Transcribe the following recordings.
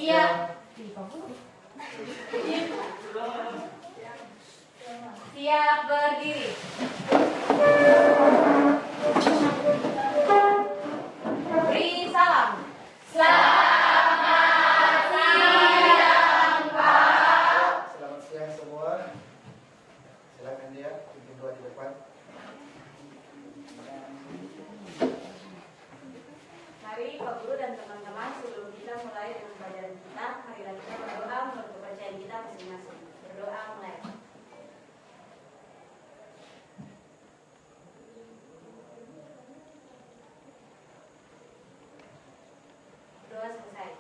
Iya. Siap berdiri. Beri salam. Selamat siang, Pak. Selamat siang semua. Silakan dia pimpin doa di depan. Mari Pak Guru dan teman-teman, sebelum kita mulai dengan pelajaran kita, marilah kita berdoa menurut kepercayaan kita masing-masing. Berdoa mulai. Doa selesai.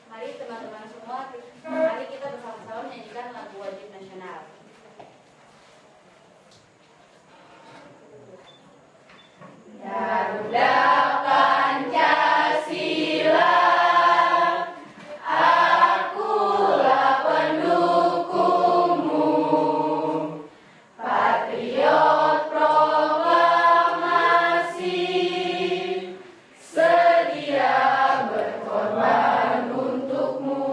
Mari teman-teman semua, mari kita bersama-sama menyanyikan lagu wajib nasional. Garuda Pancasila, akulah pendukungmu, patriot proklamasi, sedia berkorban untukmu.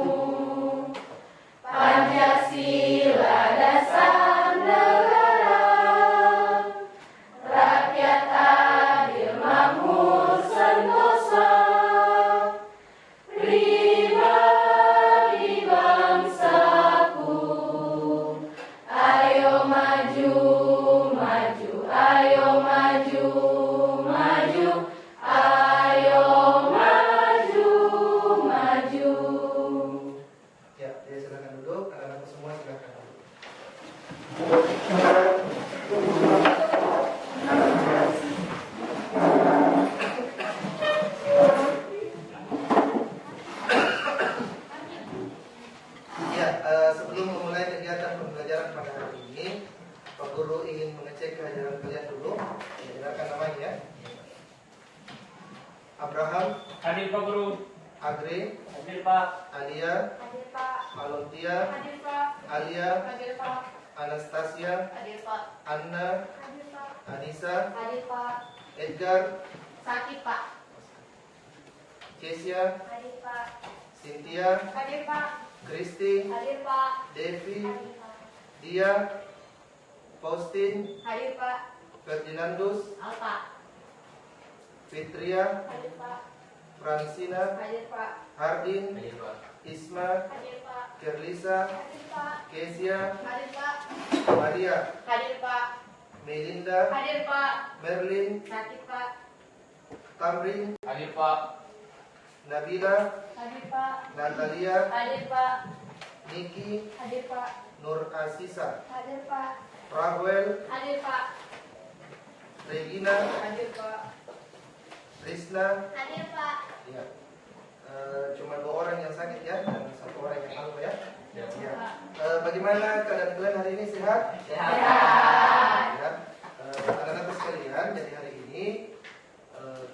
Pancasila dasar negara, rakyat adil makmur sentosa, pribadi bangsaku. Ayo maju, maju, ayo maju, maju, ayo maju, maju. Ya, dia silakan duduk. Anak-anak semua silakan duduk. Ya, sebelum memulai kegiatan pembelajaran pada hari ini, Pak Guru ingin mengecek kehadiran kalian dulu. Ya, dengarkan namanya ya. Abraham, Hadir Pak Guru. Agri, Hadir Pak. Alia, Hadir Pak. Alontia, Hadir Pak. Alia, Hadir Pak. Anastasia, Hadir Pak. Anna, Hadir Pak. Anissa, Hadir Pak. Edgar, Sakit Pak. Kesia, Hadir Pak. Cynthia, Hadir Pak. Kristi, Hadir Pak. Devi, Hadir Pak. Dia, Faustin, Hadir Pak. Ferdinandus, Alpa. Fitria, Hadir Pak. Fransina, Hadir Pak. Hardin, Hadir Pak. Isma, Hadir Pak. Kerlisa, Hadir Pak. Kesia, Hadir Pak. Maria, Hadir Pak. Melinda, Hadir Pak. Merlin, Sakit Pak. Tamrin, Hadir Pak. Nabila, Hadir Pak. Natalia, Hadir Pak. Niki, Hadir Pak. Nur Asisa, Hadir Pak. Rahwel, Hadir Pak. Regina, Hadir Pak. Risna. Hadir Pak. Ya. Cuma 2 orang yang sakit ya, dan 1 orang yang alpa ya. Ya. Bagaimana keadaan kalian hari ini, sehat? Sehat. Ya. Anak-anak sekalian, jadi hari ini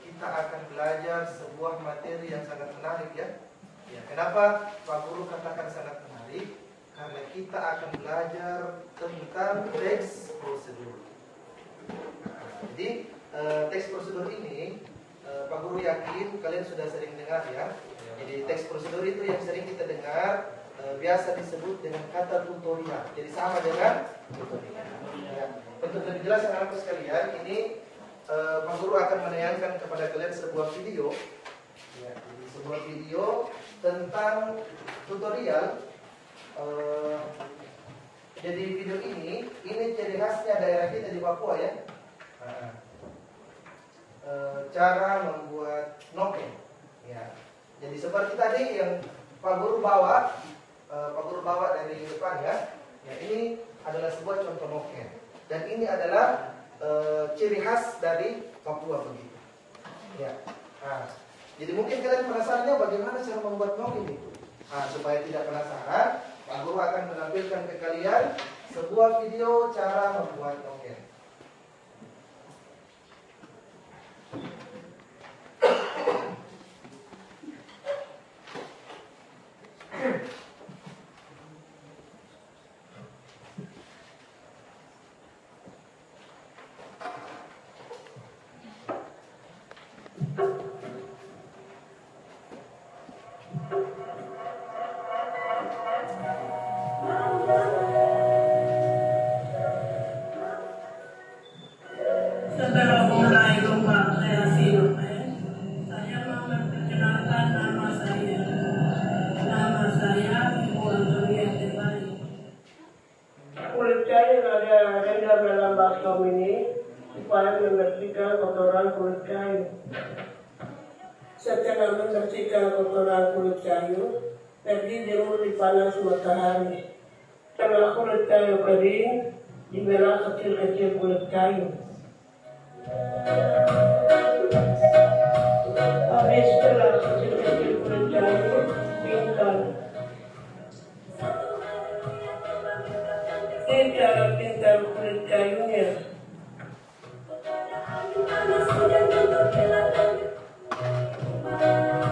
kita akan belajar sebuah materi yang sangat menarik ya. Ya. Kenapa Pak Guru katakan sangat menarik? Karena kita akan belajar tentang teks prosedur. Jadi teks prosedur ini Pak Guru yakin kalian sudah sering dengar ya. Jadi teks prosedur itu yang sering kita dengar biasa disebut dengan kata tutorial. Jadi sama dengan tutorial. Ya. Untuk lebih jelas anak-anak sekalian, ini Pak Guru akan menayangkan kepada kalian sebuah video. Ya, jadi sebuah video tentang tutorial. Jadi video ini ciri khasnya daerah kita di Papua ya. Cara membuat noken. Ya. Jadi seperti tadi yang Pak Guru bawa dari depan ya. Ya, ini adalah sebuah contoh noken. Dan ini adalah ciri khas dari Papua begitu. Ya. Nah, jadi mungkin kalian penasarannya bagaimana cara membuat noken itu. Nah, supaya tidak penasaran, Pak Guru akan menampilkan ke kalian sebuah video cara membuat noken. ini dipakai membersihkan kotoran kulit kayu. Setelah membersihkan kotoran kulit kayu, pergi jemur di panas matahari. Setelah kulit kayu kering, dibelah kecil-kecil kulit kayu. Habis setelah kecil-kecil kulit kayu, pintar. Ini cara pintar kulit kayunya.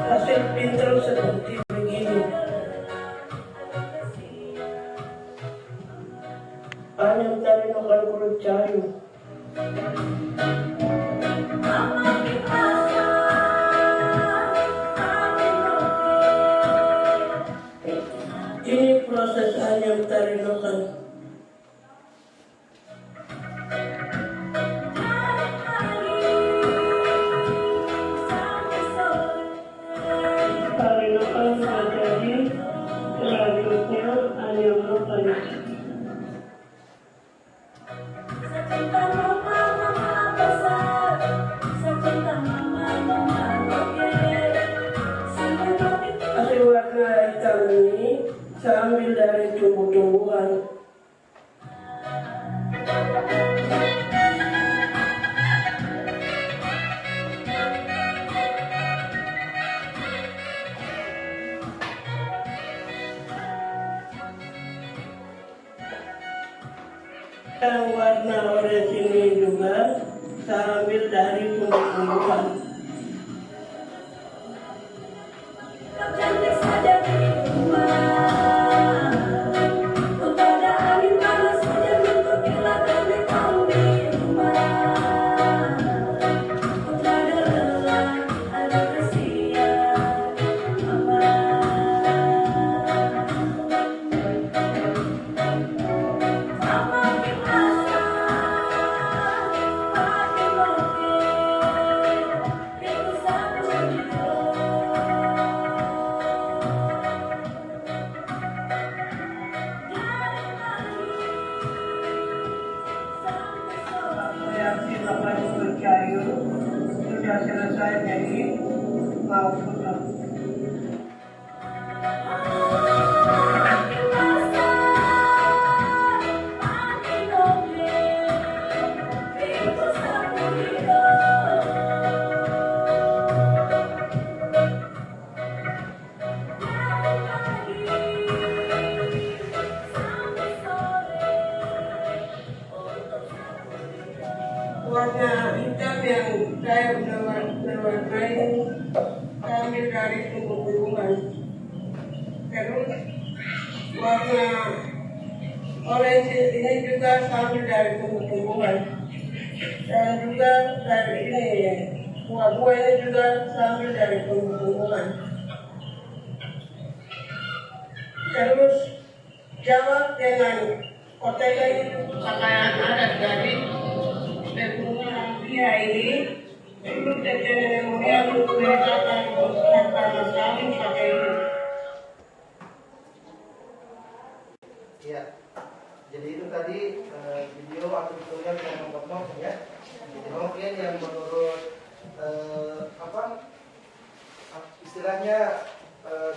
Hasil pintar seperti begini. Hanya tarinokan kulit kayu. Ini proses hanya tarinokan. Tarinokan sudah jadi. Selanjutnya hanya makan. Hasil warna hitam ini saya ambil dari tumbuh-tumbuhan. Yang warna orange ini juga saya ambil dari tumbuh-tumbuhan. Reaksi bakar kulit kayu sudah selesai, jadi mau putar. Warna hitam yang saya berwarnai ambil dari tumbuh-tumbuhan. Terus warna orange ini juga ambil dari tumbuh-tumbuhan. Dan juga dari ini buah-buah ini juga ambil dari tumbuh-tumbuhan. Terus jawab dengan kotekan pakaian adat dari Berbunga dia ini dulu nenek moyang mereka akan saling pakai ini. Ya, jadi itu tadi video atau tutorial yang memotong ya. Jadi mungkin yang menurut istilahnya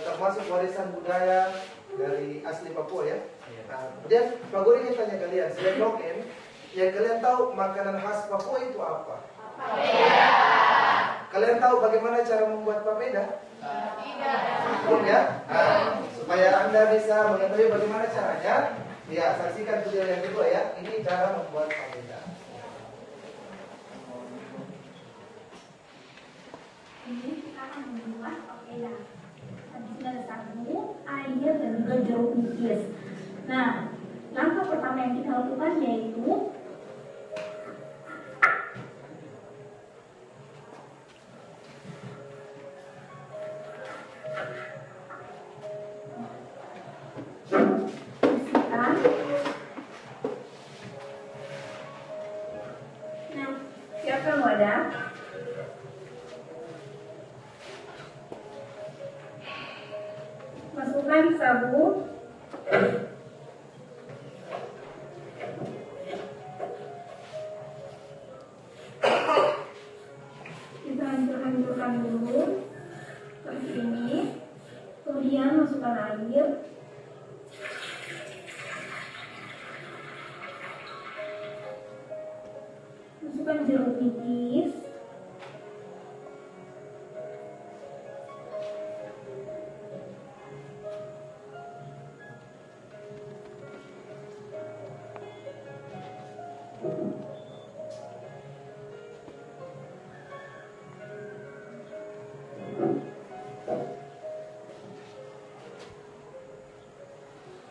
termasuk warisan budaya dari asli Papua ya. Nah, kemudian Pak Guru ingin tanya kalian, selain loken, yang kalian tahu makanan khas Papua itu apa? Papeda. Kalian tahu bagaimana cara membuat papeda? Tidak. Belum ya? Nah, supaya Anda bisa mengetahui bagaimana caranya, ya saksikan video yang kedua ya. Ini cara membuat papeda. Ini kita akan membuat papeda. Di sini ada sagu, air, dan juga jeruk nipis. Nah, langkah pertama yang kita lakukan yaitu bersihkan. Nah, siapkan wadah. Masukkan sagu, campurkan dulu seperti ini. Kemudian masukkan air. Masukkan jeruk nipis.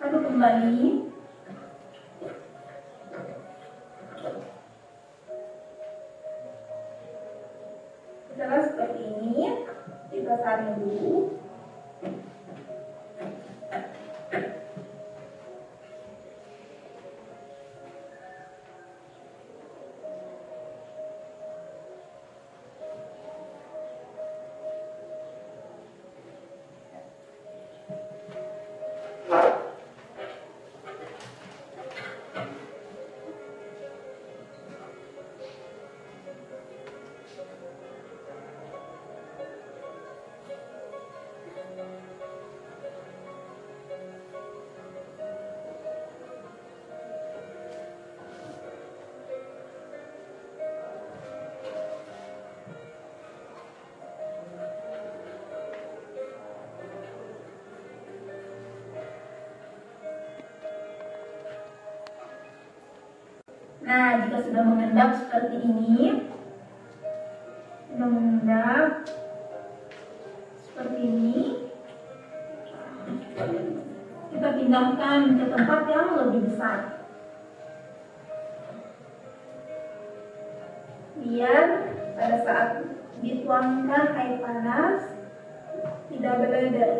Aduk kembali. Setelah seperti ini, kita saring dulu. Nah, jika sudah mengendap seperti ini, sudah mengendap seperti ini, kita pindahkan ke tempat yang lebih besar. Biar pada saat dituangkan air panas tidak beredar.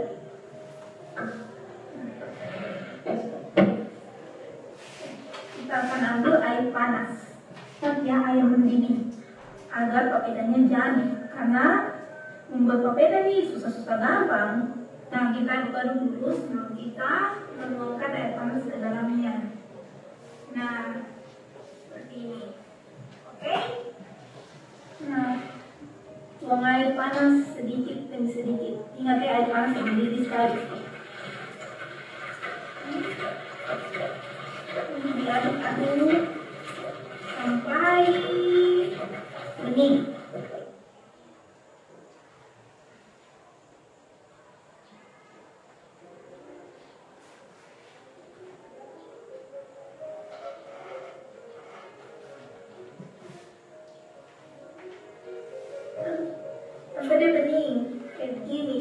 Kita akan ambil air panas, ya, air mendidih, agar papedanya jadi. Karena membuat papeda ini susah-susah gampang. Nah, kita aduk-aduk dulu sebelum kita menuangkan air panas ke dalamnya. Nah, seperti ini. Oke? Nah, tuang air panas sedikit demi sedikit. Ingat ya, air panas yang mendidih sekali. Ini diaduk-aduk sampai bening. Sampai dia bening kayak begini.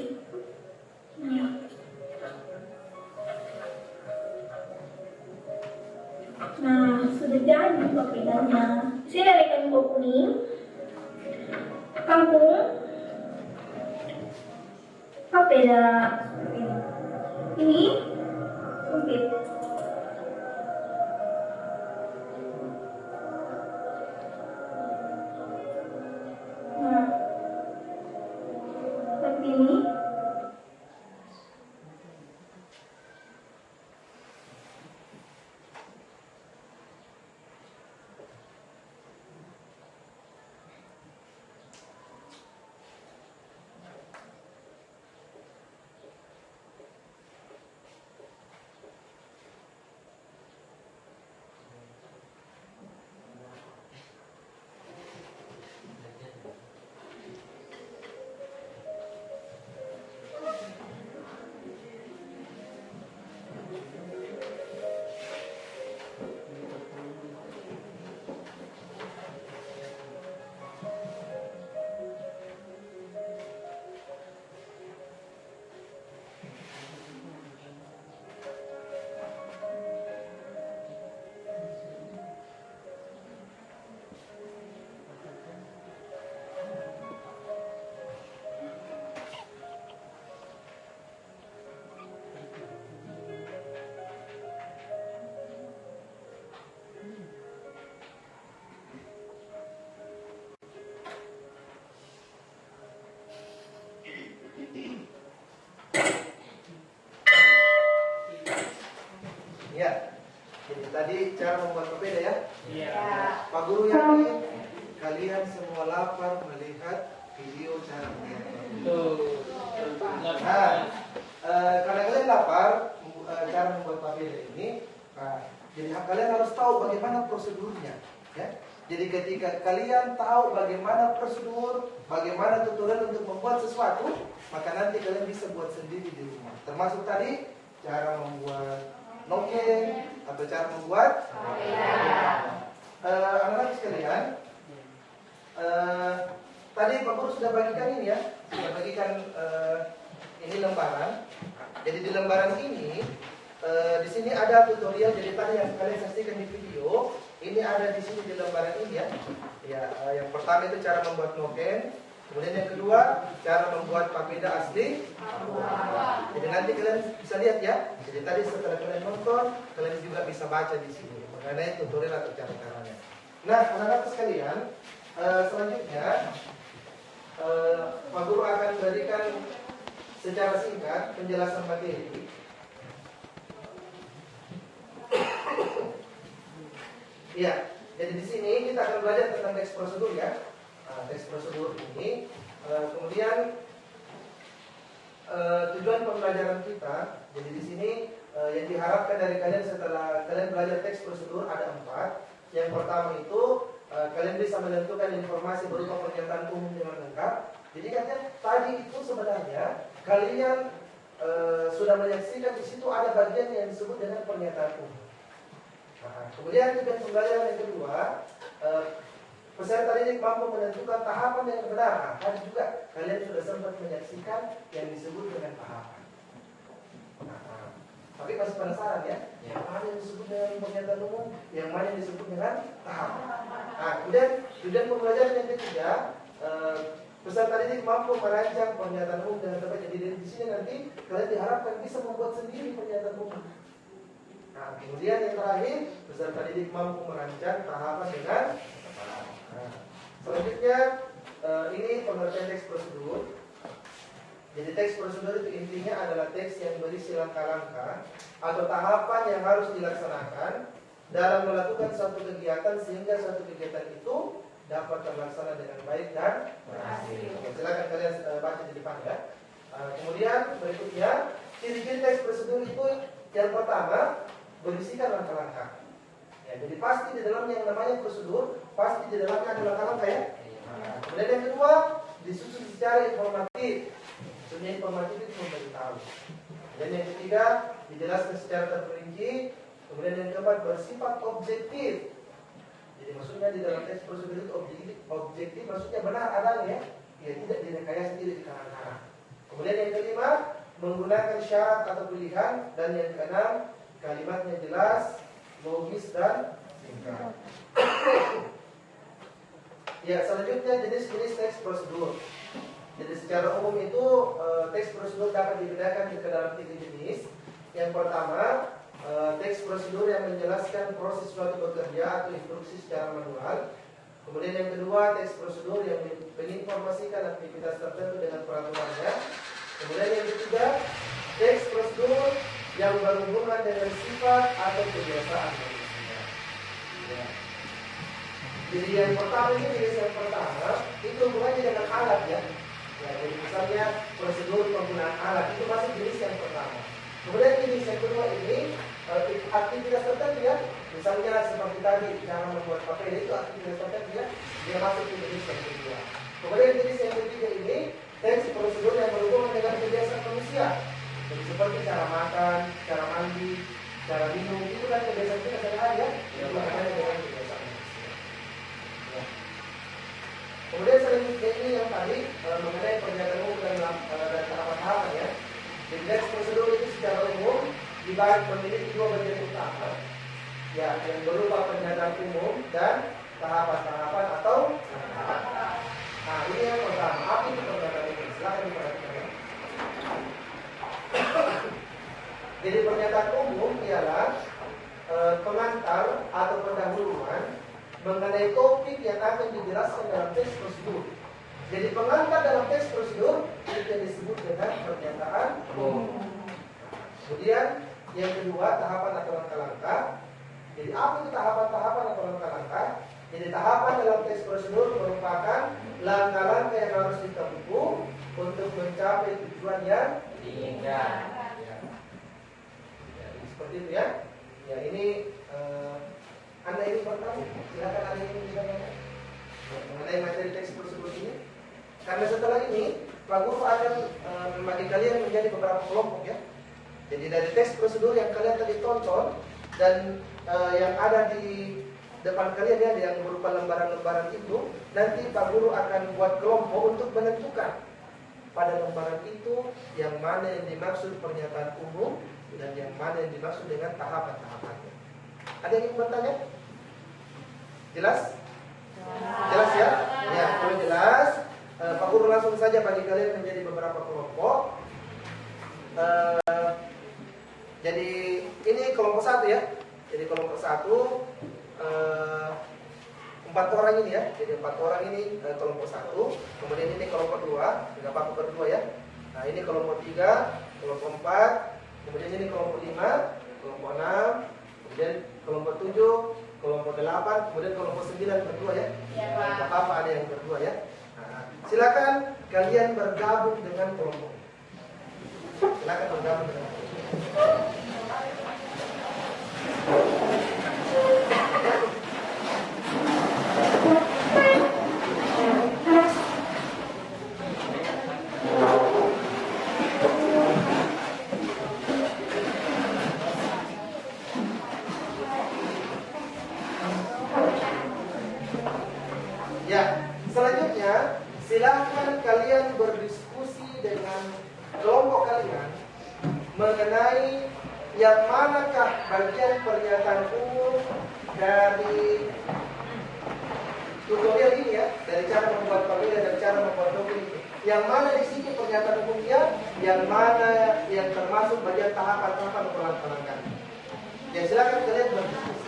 Nah, sudah jadi papedanya. Sini ada ikan kuah kuning, kangkung, papeda ini sumpit. Nah, seperti ini. Ya, jadi tadi cara membuat papeda ya. Ya. Pak Guru yakin kalian semua lapar melihat video cara membuat papeda. Tuh. Nah, karena kalian lapar cara membuat papeda ini, jadi kalian harus tahu bagaimana prosedurnya, ya. Jadi ketika kalian tahu bagaimana prosedur, bagaimana tutorial untuk membuat sesuatu, maka nanti kalian bisa buat sendiri di rumah. Termasuk tadi cara membuat noken atau cara membuat anak-anak sekalian. Tadi Pak Guru sudah bagikan ini ya, sudah bagikan ini lembaran. Jadi di lembaran ini di sini ada tutorial. Jadi tadi yang kalian saksikan di video, ini ada di sini di lembaran ini ya. Ya, yang pertama itu cara membuat noken. Kemudian yang kedua, cara membuat papeda asli. Jadi nanti kalian bisa lihat ya. Jadi tadi setelah kalian nonton, kalian juga bisa baca di sini mengenai tutorial atau cara-caranya. Nah, anak-anak sekalian, selanjutnya Pak Guru akan berikan secara singkat penjelasan materi. Ya, jadi di sini kita akan belajar tentang teks prosedur ya. Teks prosedur ini, kemudian tujuan pembelajaran kita. Jadi di sini yang diharapkan dari kalian setelah kalian belajar teks prosedur ada 4. Yang pertama itu kalian bisa menentukan informasi berupa pernyataan umum dengan lengkap. Jadi katanya tadi itu sebenarnya kalian sudah menyaksikan di situ ada bagian yang disebut dengan pernyataan umum. Nah, kemudian tujuan pembelajaran yang kedua, peserta didik mampu menentukan tahapan yang benar. Nah, tadi juga kalian sudah sempat menyaksikan yang disebut dengan tahapan. Tapi masih penasaran ya, yang mana yang disebut dengan pernyataan umum, yang mana yang disebut dengan tahapan. Nah, kemudian tujuan pembelajaran yang ketiga, peserta didik mampu merancang pernyataan umum dengan tepat. Jadi di sini nanti kalian diharapkan bisa membuat sendiri pernyataan umum. Nah, kemudian yang terakhir, peserta didik mampu merancang tahapan dengan tepat. Nah, selanjutnya ini pengertian teks prosedur. Jadi teks prosedur itu intinya adalah teks yang berisi langkah-langkah atau tahapan yang harus dilaksanakan dalam melakukan suatu kegiatan sehingga suatu kegiatan itu dapat terlaksana dengan baik dan berhasil. Silakan kalian baca di depan ya. Kemudian berikutnya ciri-ciri teks prosedur itu yang pertama berisikan langkah-langkah. Ya, jadi pasti di dalamnya yang namanya prosedur pasti di dalamnya ada langkah-langkah ya. Kemudian yang kedua disusun secara informatif. Maksudnya informatif itu memberitahu. Dan yang ketiga dijelaskan secara terperinci. Kemudian yang keempat bersifat objektif. Jadi maksudnya di dalam teks prosedur itu objektif maksudnya benar adanya ya, tidak direkayasa, tidak dikarang-karang. Kemudian yang kelima menggunakan syarat atau pilihan. Dan yang keenam kalimatnya jelas, logis dan singkat. Ya, selanjutnya jenis-jenis teks prosedur. Jadi secara umum itu teks prosedur dapat dibedakan ke dalam 3 jenis. Yang pertama, teks prosedur yang menjelaskan proses suatu bekerja atau instruksi secara manual. Kemudian yang kedua, teks prosedur yang menginformasikan aktivitas tertentu dengan peraturannya. Kemudian yang ketiga, teks prosedur yang berhubungan dengan sifat atau kebiasaan manusia. Ya. Jadi yang pertama ini jenis yang pertama itu hubungannya dengan alat ya. Ya, jadi misalnya prosedur penggunaan alat itu masuk jenis yang pertama. Kemudian jenis yang kedua ini aktivitas tertentu ya. Misalnya seperti tadi cara membuat papeda itu aktivitas tertentu ya. Dia masuk ke jenis yang kedua. Kemudian jenis yang ketiga ini teks prosedur yang berhubungan dengan kebiasaan manusia. Jadi seperti cara makan, cara mandi, cara minum itu kan kebiasaan kita sehari-hari ya. Itu makanya dengan kebiasaan manusia. Ya. Kemudian selanjutnya ini yang tadi mengenai pernyataan umum dan tahapan-tahapan ya. Jadi teks prosedur itu secara umum dibagi memiliki 2 bagian utama. Ya, yang berupa pernyataan umum dan tahapan-tahapan atau tahapan. Nah, ini yang pertama. Apa itu pernyataan umum? Silakan diperhatikan. Jadi pernyataan umum ialah pengantar atau pendahuluan mengenai topik yang akan dijelaskan dalam teks prosedur. Jadi pengantar dalam teks prosedur itu yang disebut dengan pernyataan umum. Kemudian yang kedua, tahapan atau langkah-langkah. Jadi apa itu tahapan-tahapan atau langkah-langkah? Jadi tahapan dalam teks prosedur merupakan langkah-langkah yang harus ditempuh tujuan yang Diinginkan. ya. Jadi seperti itu ya. Ya ini Anda ingin bertanya? Silakan Anda ingin bertanya mengenai materi teks prosedur ini. Karena setelah ini Pak Guru akan membagi kalian menjadi beberapa kelompok ya. Jadi dari teks prosedur yang kalian tadi tonton dan yang ada di depan kalian ya, yang berupa lembaran-lembaran itu, nanti Pak Guru akan buat kelompok untuk menentukan pada lembaran itu yang mana yang dimaksud pernyataan umum dan yang mana yang dimaksud dengan tahapan-tahapannya. Ada yang ingin bertanya? Jelas? Jelas ya? Ya, kalau jelas, Pak Guru langsung saja bagi kalian menjadi beberapa kelompok. Jadi ini kelompok 1 ya. Jadi kelompok 1 4 orang ini ya. Jadi 4 orang ini kelompok 1. Kemudian ini kelompok 2, 3 Pak berdua ya. Nah ini kelompok 3, kelompok 4. Kemudian ini kelompok 5, kelompok 6. Kemudian kelompok 7, kelompok 8. Kemudian kelompok 9 berdua ya. Apa ada yang berdua ya. Nah, silakan kalian bergabung dengan kelompok. Silakan bergabung dengan kelompok. Ya, selanjutnya silakan kalian berdiskusi dengan kelompok kalian mengenai yang manakah bagian pernyataan umum dari tutorial ini ya, dari cara membuat pamflet dan cara membuat dokumen ini. Yang mana di sini pernyataan umumnya, yang mana yang termasuk bagian tahapan-tahapan pelaksanaan. Ya, silakan kalian berdiskusi.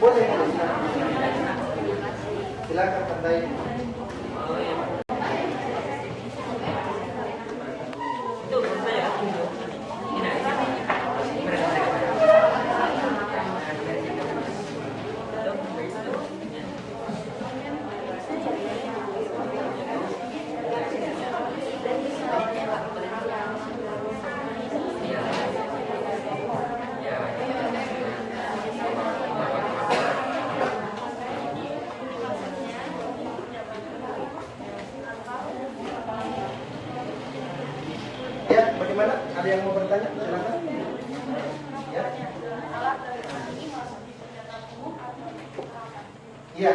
Boleh, silakan tandai. Ya, bagaimana? Ada yang mau bertanya? Silakan. Ya. Ya,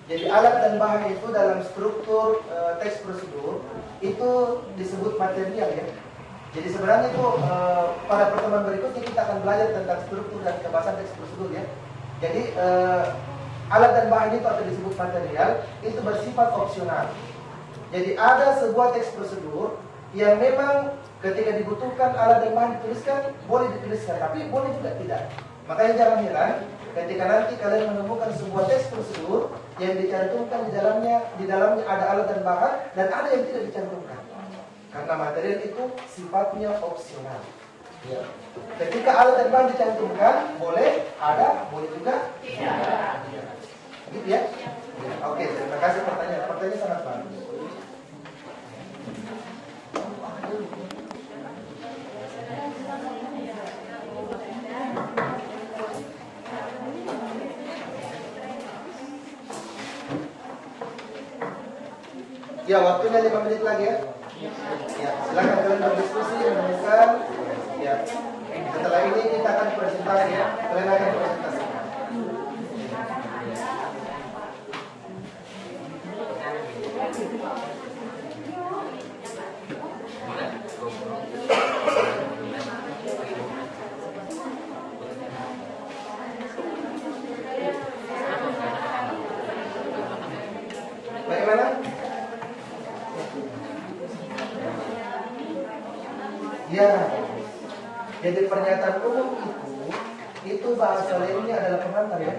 jadi alat dan bahan itu dalam struktur teks prosedur itu disebut material ya. Jadi sebenarnya itu pada pertemuan berikutnya kita akan belajar tentang struktur dan kebahasan teks prosedur ya. Jadi alat dan bahan itu atau disebut material itu bersifat opsional. Jadi ada sebuah teks prosedur yang memang ketika dibutuhkan alat dan bahan dituliskan, boleh dituliskan, tapi boleh juga tidak. Makanya jangan heran ketika nanti kalian menemukan sebuah teks prosedur yang dicantumkan di dalamnya ada alat dan bahan dan ada yang tidak dicantumkan. Karena material itu sifatnya opsional. Ya. Ketika alat dan bahan dicantumkan, boleh ada, boleh juga tidak. Gitu ya? Oke, terima kasih pertanyaan. Pertanyaan sangat bagus. Ya, waktunya 5 menit lagi ya. Ya, silakan kalian berdiskusi, menemukan. Ya, setelah ini kita akan presentasi ya. Kalian akan presentasi. Bagaimana? Ya, jadi pernyataan umum itu bahasa lainnya adalah pengantar ya.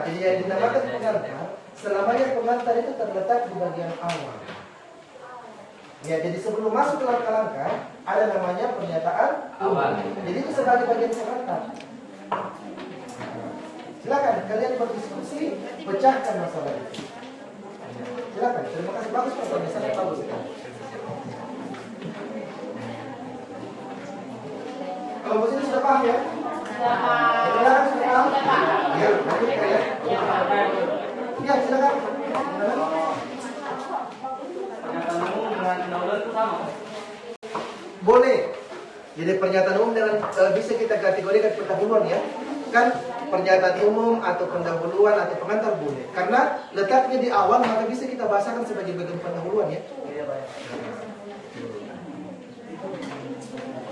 Jadi yang dinamakan pengantar, selamanya pengantar itu terletak di bagian awal. Ya, jadi sebelum masuk ke langkah-langkah, ada namanya pernyataan umum. Jadi itu sebagai bagian pengantar. Silakan kalian berdiskusi, pecahkan masalah itu. Silakan, terima kasih, bagus pertanyaan, sangat bagus sekali. Kalau ini sudah paham ya? Sudah paham. Sudah paham? Ya, lanjut ya. Ya, silakan. Pernyataan umum dengan undang-undang itu sama. Boleh. Jadi pernyataan umum dengan bisa kita kategorikan pendahuluan ya. Kan pernyataan umum atau pendahuluan atau pengantar boleh. Karena letaknya di awal maka bisa kita bahasakan sebagai bagian pendahuluan ya.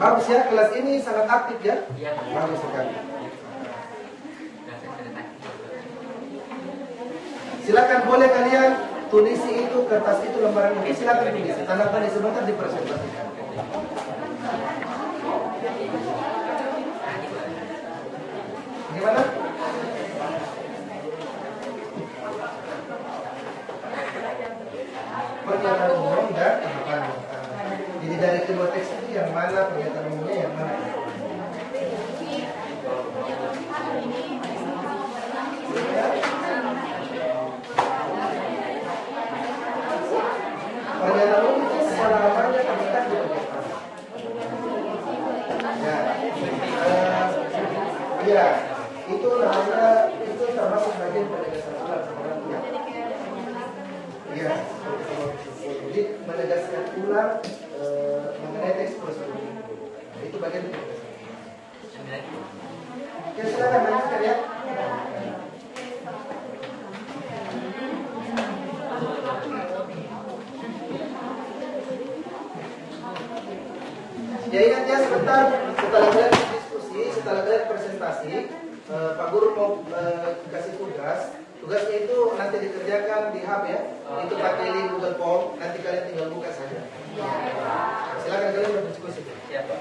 Bagus ya, kelas ini sangat aktif ya. Bagus sekali. Silakan boleh kalian tulisi itu, kertas itu, lembaran itu, silakan tulisi. Tanda tanda sebentar dipresentasikan. Gimana? Pernyataan umum dan tahapan. Jadi dari kedua teks itu yang mana pernyataan umumnya yang mana? Pernyataan umum itu selamanya terletak di bagian ya, itu namanya itu termasuk bagian penegasan ulang sebenarnya. Iya, jadi menegaskan ulang mengenai teks prosedur. Itu bagian penegasan. Ya, silakan lanjutkan ya. Ya ingat ya sebentar setelah kalian diskusi, setelah kalian presentasi, Pak Guru mau kasih tugas. Tugasnya itu nanti dikerjakan di hub ya. Itu pakai link Google Form. Nanti kalian tinggal buka saja. Silakan kalian berdiskusi. Ya, Pak.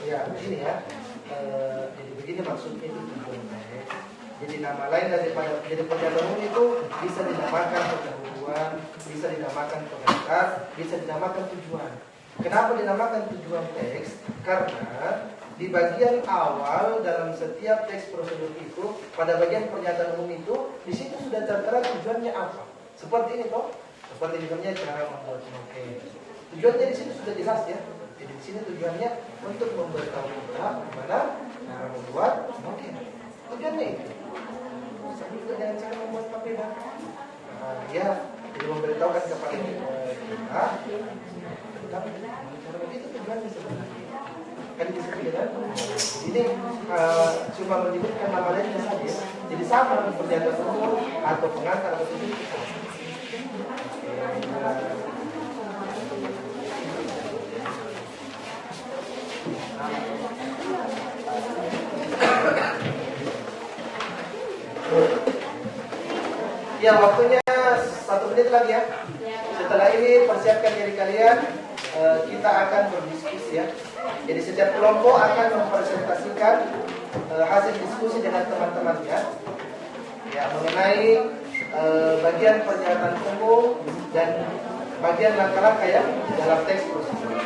Ya, begini ya. Jadi begini maksudnya itu tujuan teks. Jadi nama lain daripada jadi pernyataan umum itu bisa dinamakan pendahuluan, bisa dinamakan pengantar, bisa dinamakan tujuan. Kenapa dinamakan tujuan teks? Karena di bagian awal dalam setiap teks prosedur itu, pada bagian pernyataan umum itu, di situ sudah tertera tujuannya apa. Seperti ini toh, seperti misalnya cara membuat noke. Tujuannya di sini sudah jelas ya. Jadi di sini tujuannya untuk memberitahu kita bagaimana cara membuat noke. Tujuannya itu. Itu dengan cara membuat papeda. Ya, jadi memberitahukan kepada kita tentang cara begitu tujuannya sebenarnya. Kan disebut kan? Ini cuma menyebutkan nama lainnya saja. Jadi sama pernyataan umum atau pengantar atau tujuan. Ya, waktunya 1 menit lagi ya. Setelah ini persiapkan diri kalian, kita akan berdiskusi ya. Jadi setiap kelompok akan mempresentasikan hasil diskusi dengan teman-temannya ya, mengenai bagian pernyataan umum dan bagian langkah-langkah ya dalam teks prosedur.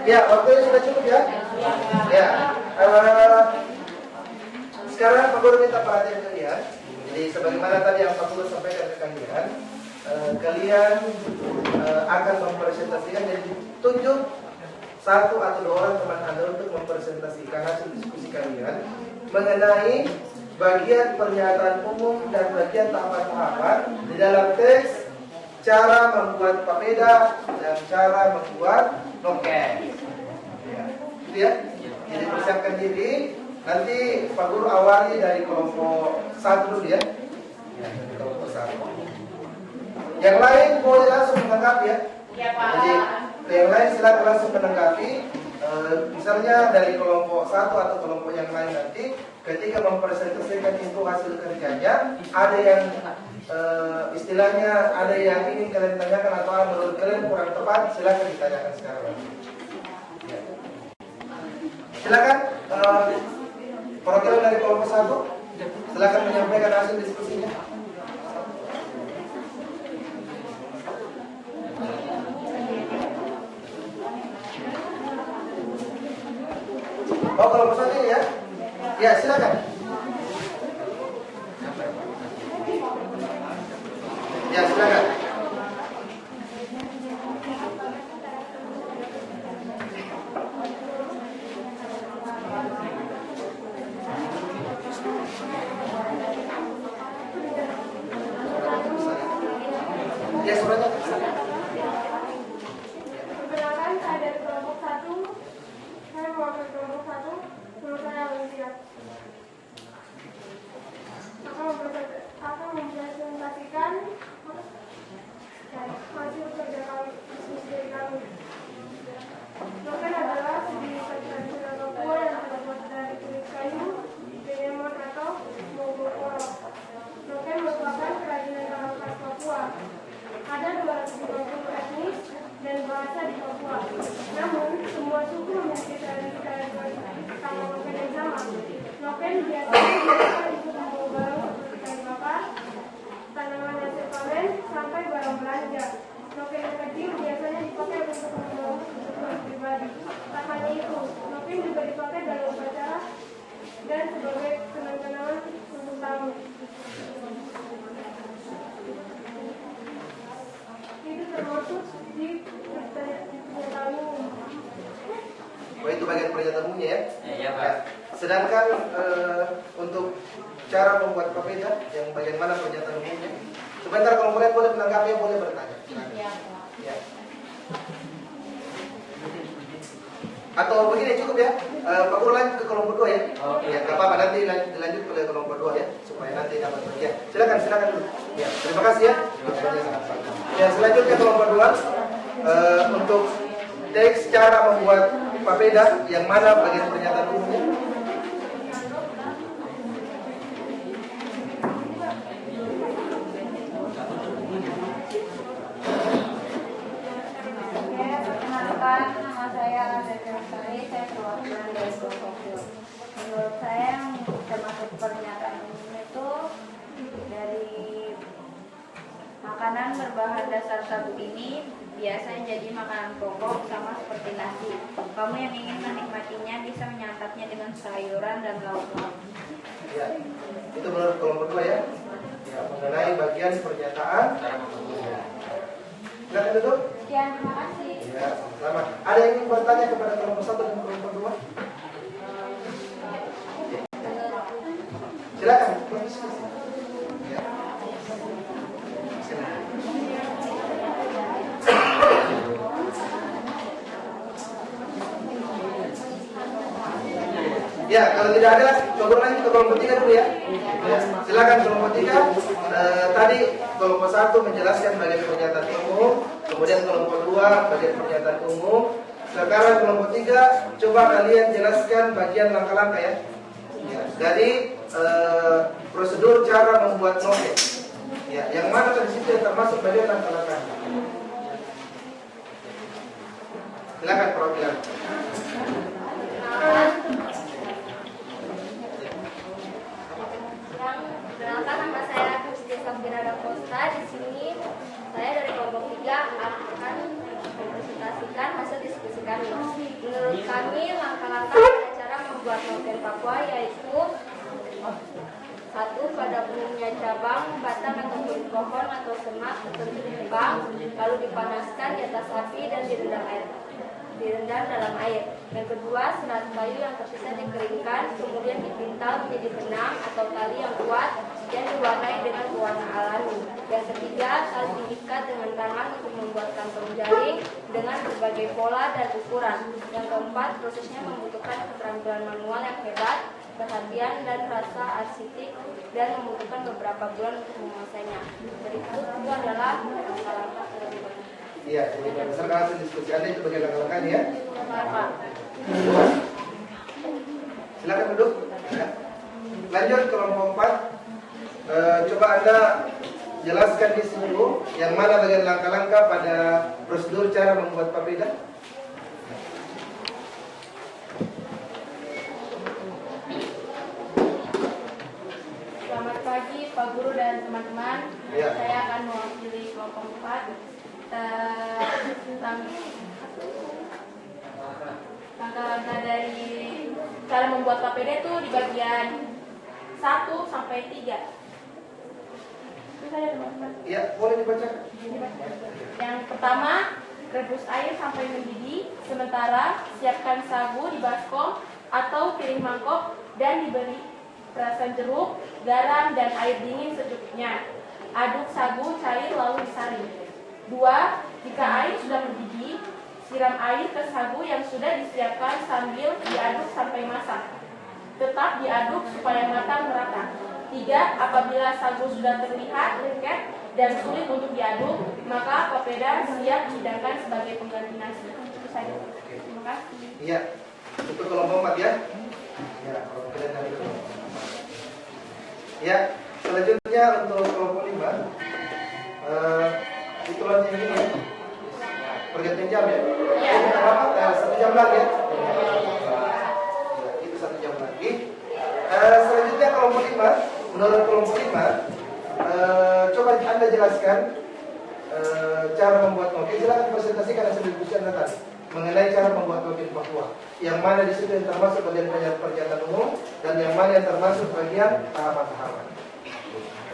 Ya, waktunya sudah cukup ya. Ya, sekarang Pak Guru minta perhatian kalian. Jadi sebagaimana tadi yang Pak Guru sampaikan ke kalian, kalian akan mempresentasikan dan ditunjuk 1 atau 2 orang teman Anda untuk mempresentasikan hasil diskusi kalian mengenai bagian pernyataan umum dan bagian tahapan-tahapan di dalam teks, cara membuat papeda dan cara membuat noken. Ya, gitu ya. Jadi persiapkan diri. Nanti Pak Guru awali dari kelompok 1 dulu ya. Ya, dari kelompok 1. Yang lain boleh langsung menanggapi ya. Ya, Pak. Jadi yang lain silakan langsung menanggapi. Misalnya dari kelompok 1 atau kelompok yang lain nanti ketika mempresentasikan itu hasil kerjanya, ada yang istilahnya ada yang ingin kalian tanyakan atau menurut kalian kurang tepat, silakan ditanyakan sekarang. Ya. Silakan perwakilan dari kelompok 1, silakan menyampaikan hasil diskusinya. Oh, kelompok 1 ini ya? Ya, silakan. Ya, silakan. Ya, suaranya. Perkenalkan, saya dari kelompok 1. Saya mewakili kelompok 1. Nama saya Alicia. Akan mempresentasikan hasil kerja kami, diskusi kami. Noken adalah seni tradisional Papua yang terbuat dari kulit kayu, penyemot atau mogokoro. Noken merupakan kerajinan tangan khas Papua. Ada 250 etnis dan bahasa di Papua. Namun, semua suku memiliki tradisi tangan noken yang sama. Noken biasanya digunakan untuk membawa barang seperti kayu bakar, tanaman hasil panen, sampai barang belanja. Noken yang kecil biasanya dipakai untuk membawa kebutuhan pribadi. Tak hanya itu, noken juga dipakai dalam upacara dan sebagai kenang-kenangan untuk tamu. Itu termasuk di pernyataan umum. Oh, itu bagian pernyataan umumnya ya? Iya, Pak. Sedangkan untuk cara membuat papeda yang bagian mana pernyataan umumnya? Sebentar, kalau kalian boleh menanggapi, boleh bertanya. Ya. Atau begini cukup ya, Pak Guru lanjut ke kelompok 2 ya. Oke. Ya, nggak apa-apa, nanti dilanjut ke kelompok 2 ya, supaya nanti dapat bagian. Silakan dulu. Ya, terima kasih ya. Ya, selanjutnya kelompok 2 untuk teks cara membuat papeda yang mana bagian pernyataan umumnya. Perkenalkan, nama saya Dede Lestari, saya perwakilan dari kelompok 2. Menurut saya yang termasuk pernyataan umum itu dari makanan berbahan dasar sagu ini biasanya jadi makanan pokok sama seperti nasi. Kamu yang ingin menikmatinya bisa menyantapnya dengan sayuran dan lauk-lauk. Ya, itu menurut kelompok 2 ya. Ya, mengenai bagian pernyataan. Silakan duduk. Sekian, terima kasih. Ya, selamat. Ada yang ingin bertanya kepada kelompok 1 dan kelompok 2? Silakan. Ya. Ya, kalau tidak ada, coba lanjut ke kelompok 3 dulu ya. Ya, silakan kelompok 3. Tadi kelompok 1 menjelaskan bagian pernyataan umum, kemudian kelompok 2 bagian pernyataan umum. Sekarang kelompok 3, coba kalian jelaskan bagian langkah-langkah ya. Ya, dari prosedur cara membuat noken. Ya, yang mana di situ yang termasuk bagian langkah-langkah. Silakan perwakilan. Perkenalkan, nama saya Kristi Sabirada Costa. Di sini saya dari kelompok 3 akan mempresentasikan hasil diskusi kami. Menurut kami, langkah-langkah cara membuat noken Papua yaitu 1. Pada umumnya cabang, batang atau kulit pohon atau semak tertentu ditebang, lalu dipanaskan di atas api dan direndam dalam air. Yang kedua, serat kayu yang tersisa dikeringkan, kemudian dipintal menjadi benang atau tali yang kuat dan diwarnai dengan warna alami. Yang ketiga, tali diikat dengan tangan untuk membuat kantong jaring dengan berbagai pola dan ukuran. Yang keempat, prosesnya membutuhkan keterampilan manual yang hebat, perhatian dan rasa arsitek, dan membutuhkan beberapa bulan untuk menguasainya. Berikut itu adalah langkah-langkah terlebih. Iya, jadi berdasarkan hasil diskusi Anda itu bagian langkah-langkahnya ya. Silakan duduk. Ya. Lanjut kelompok 4. Coba Anda jelaskan di sini Bu, yang mana bagian langkah-langkah pada prosedur cara membuat papeda? Selamat pagi Pak Guru dan teman-teman. Ya. Saya akan mewakili kelompok 4 tentang langkah-langkah dari cara membuat papeda itu di bagian 1 sampai 3. Bisa ya teman-teman? Ya, boleh dibaca. Yang pertama, rebus air sampai mendidih. Sementara, siapkan sagu di baskom atau piring mangkok dan diberi perasan jeruk, garam, dan air dingin secukupnya. Aduk sagu cair lalu disaring. 2. Jika air sudah mendidih, siram air ke sagu yang sudah disiapkan sambil diaduk sampai masak. Tetap diaduk supaya matang merata. 3. Apabila sagu sudah terlihat lengket dan sulit untuk diaduk, maka papeda siap dihidangkan sebagai pengganti nasi. Itu saja. Terima kasih. Iya, untuk kelompok 4 ya. Ya, kalau kalian dari kelompok 4. Ya, selanjutnya untuk kelompok 5. Itu lanjut ini ya. Pergantian jam ya. Kita rapat 1 jam lagi ya. Itu 1 jam lagi. Selanjutnya kelompok 5. Menurut kelompok 5, coba Anda jelaskan cara membuat kopi. Silakan presentasikan hasil diskusi Anda tadi mengenai cara membuat kopi di Papua. Yang mana di situ yang termasuk bagian pernyataan umum dan yang mana yang termasuk bagian tahapan-tahapan.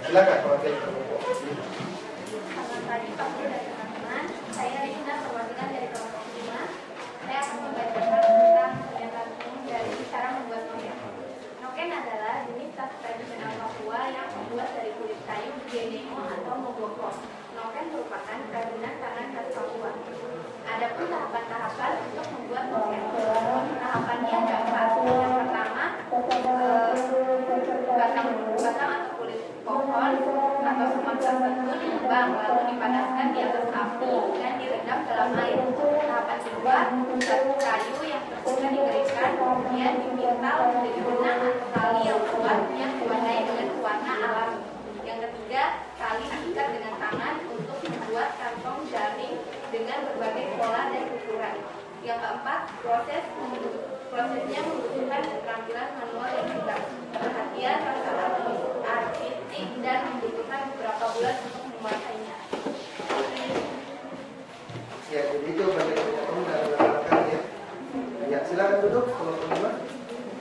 Silakan wakil kelompok. Selamat pagi Pak Guru dan teman-teman. Saya Rina, perwakilan dari kelompok 5. Saya akan membacakan tentang pernyataan umum dari cara membuat noken. Noken adalah jenis tas tradisional Papua yang terbuat dari kulit kayu, genemo atau mogoko. Noken merupakan kerajinan tangan khas Papua. Adapun tahapan-tahapan untuk membuat noken. Tahapannya ada 4. Yang pertama, batang atau kulit pohon atau semak tertentu diubang lalu dipanaskan di atas api dan direndam dalam air. Tahapan kedua, satu kayu yang tersisa dikeringkan kemudian dipintal menjadi benang atau tali yang kuat yang diwarnai dengan warna alami. Yang ketiga, tali diikat dengan tangan untuk membuat kantong jaring dengan berbagai pola dan ukuran. Yang keempat, prosesnya membutuhkan keterampilan manual yang hebat, perhatian, rasa artistik, dan membutuhkan beberapa bulan untuk menguasainya. Ya, jadi itu bagian umum dan langkah ya. Ya, silakan duduk kelompok 5.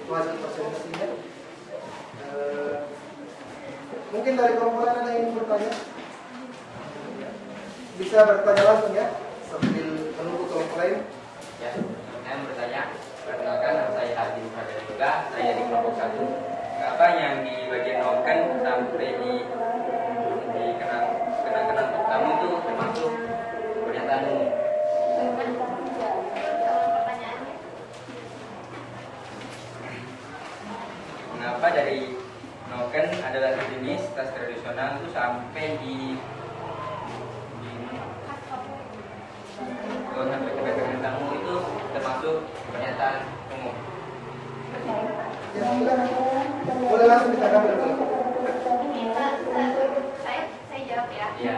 Itu hasil presentasinya. Mungkin dari kelompok lain ada yang ingin bertanya? Bisa bertanya langsung ya, sambil menunggu kelompok lain. Ya, saya mau bertanya. Perkenalkan, nama saya Hadi Fadil juga. Saya di kelompok 1. Apa yang di bagian noken sampai di kenang-kenang pertama itu termasuk pernyataan umum. Mengapa dari noken adalah jenis tas tradisional itu sampai di pernyataan umum itu termasuk pernyataan umum? Ya, silakan. Boleh langsung ditanggapi dulu. Saya jawab ya. Iya.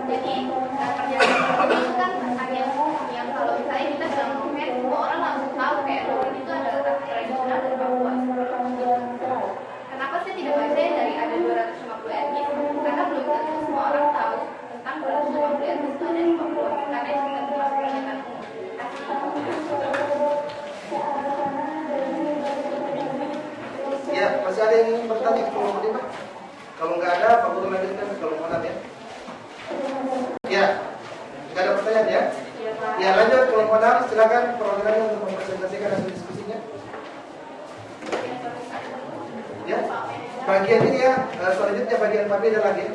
Jadi pernyataan itu kan hanya yang kalau misalnya kita bilang noken, semua orang langsung tahu kayak noken itu adalah tas tradisional dari Papua. Kenapa saya tidak percaya dari ada 250 etnis? Karena belum tentu semua orang tahu tentang 250 etnis itu ada di Papua. Karena itu tidak termasuk pernyataan umum. Ya, masih ada yang ingin bertanya ke kelompok 5? Kalau nggak ada, Pak Guru lanjutkan ke kelompok 6 ya. Ya, nggak ada pertanyaan ya? Ya, lanjut kelompok 6. Silakan perwakilannya untuk mempresentasikan hasil diskusinya. Ya, bagian ini ya, selanjutnya bagian papeda lagi.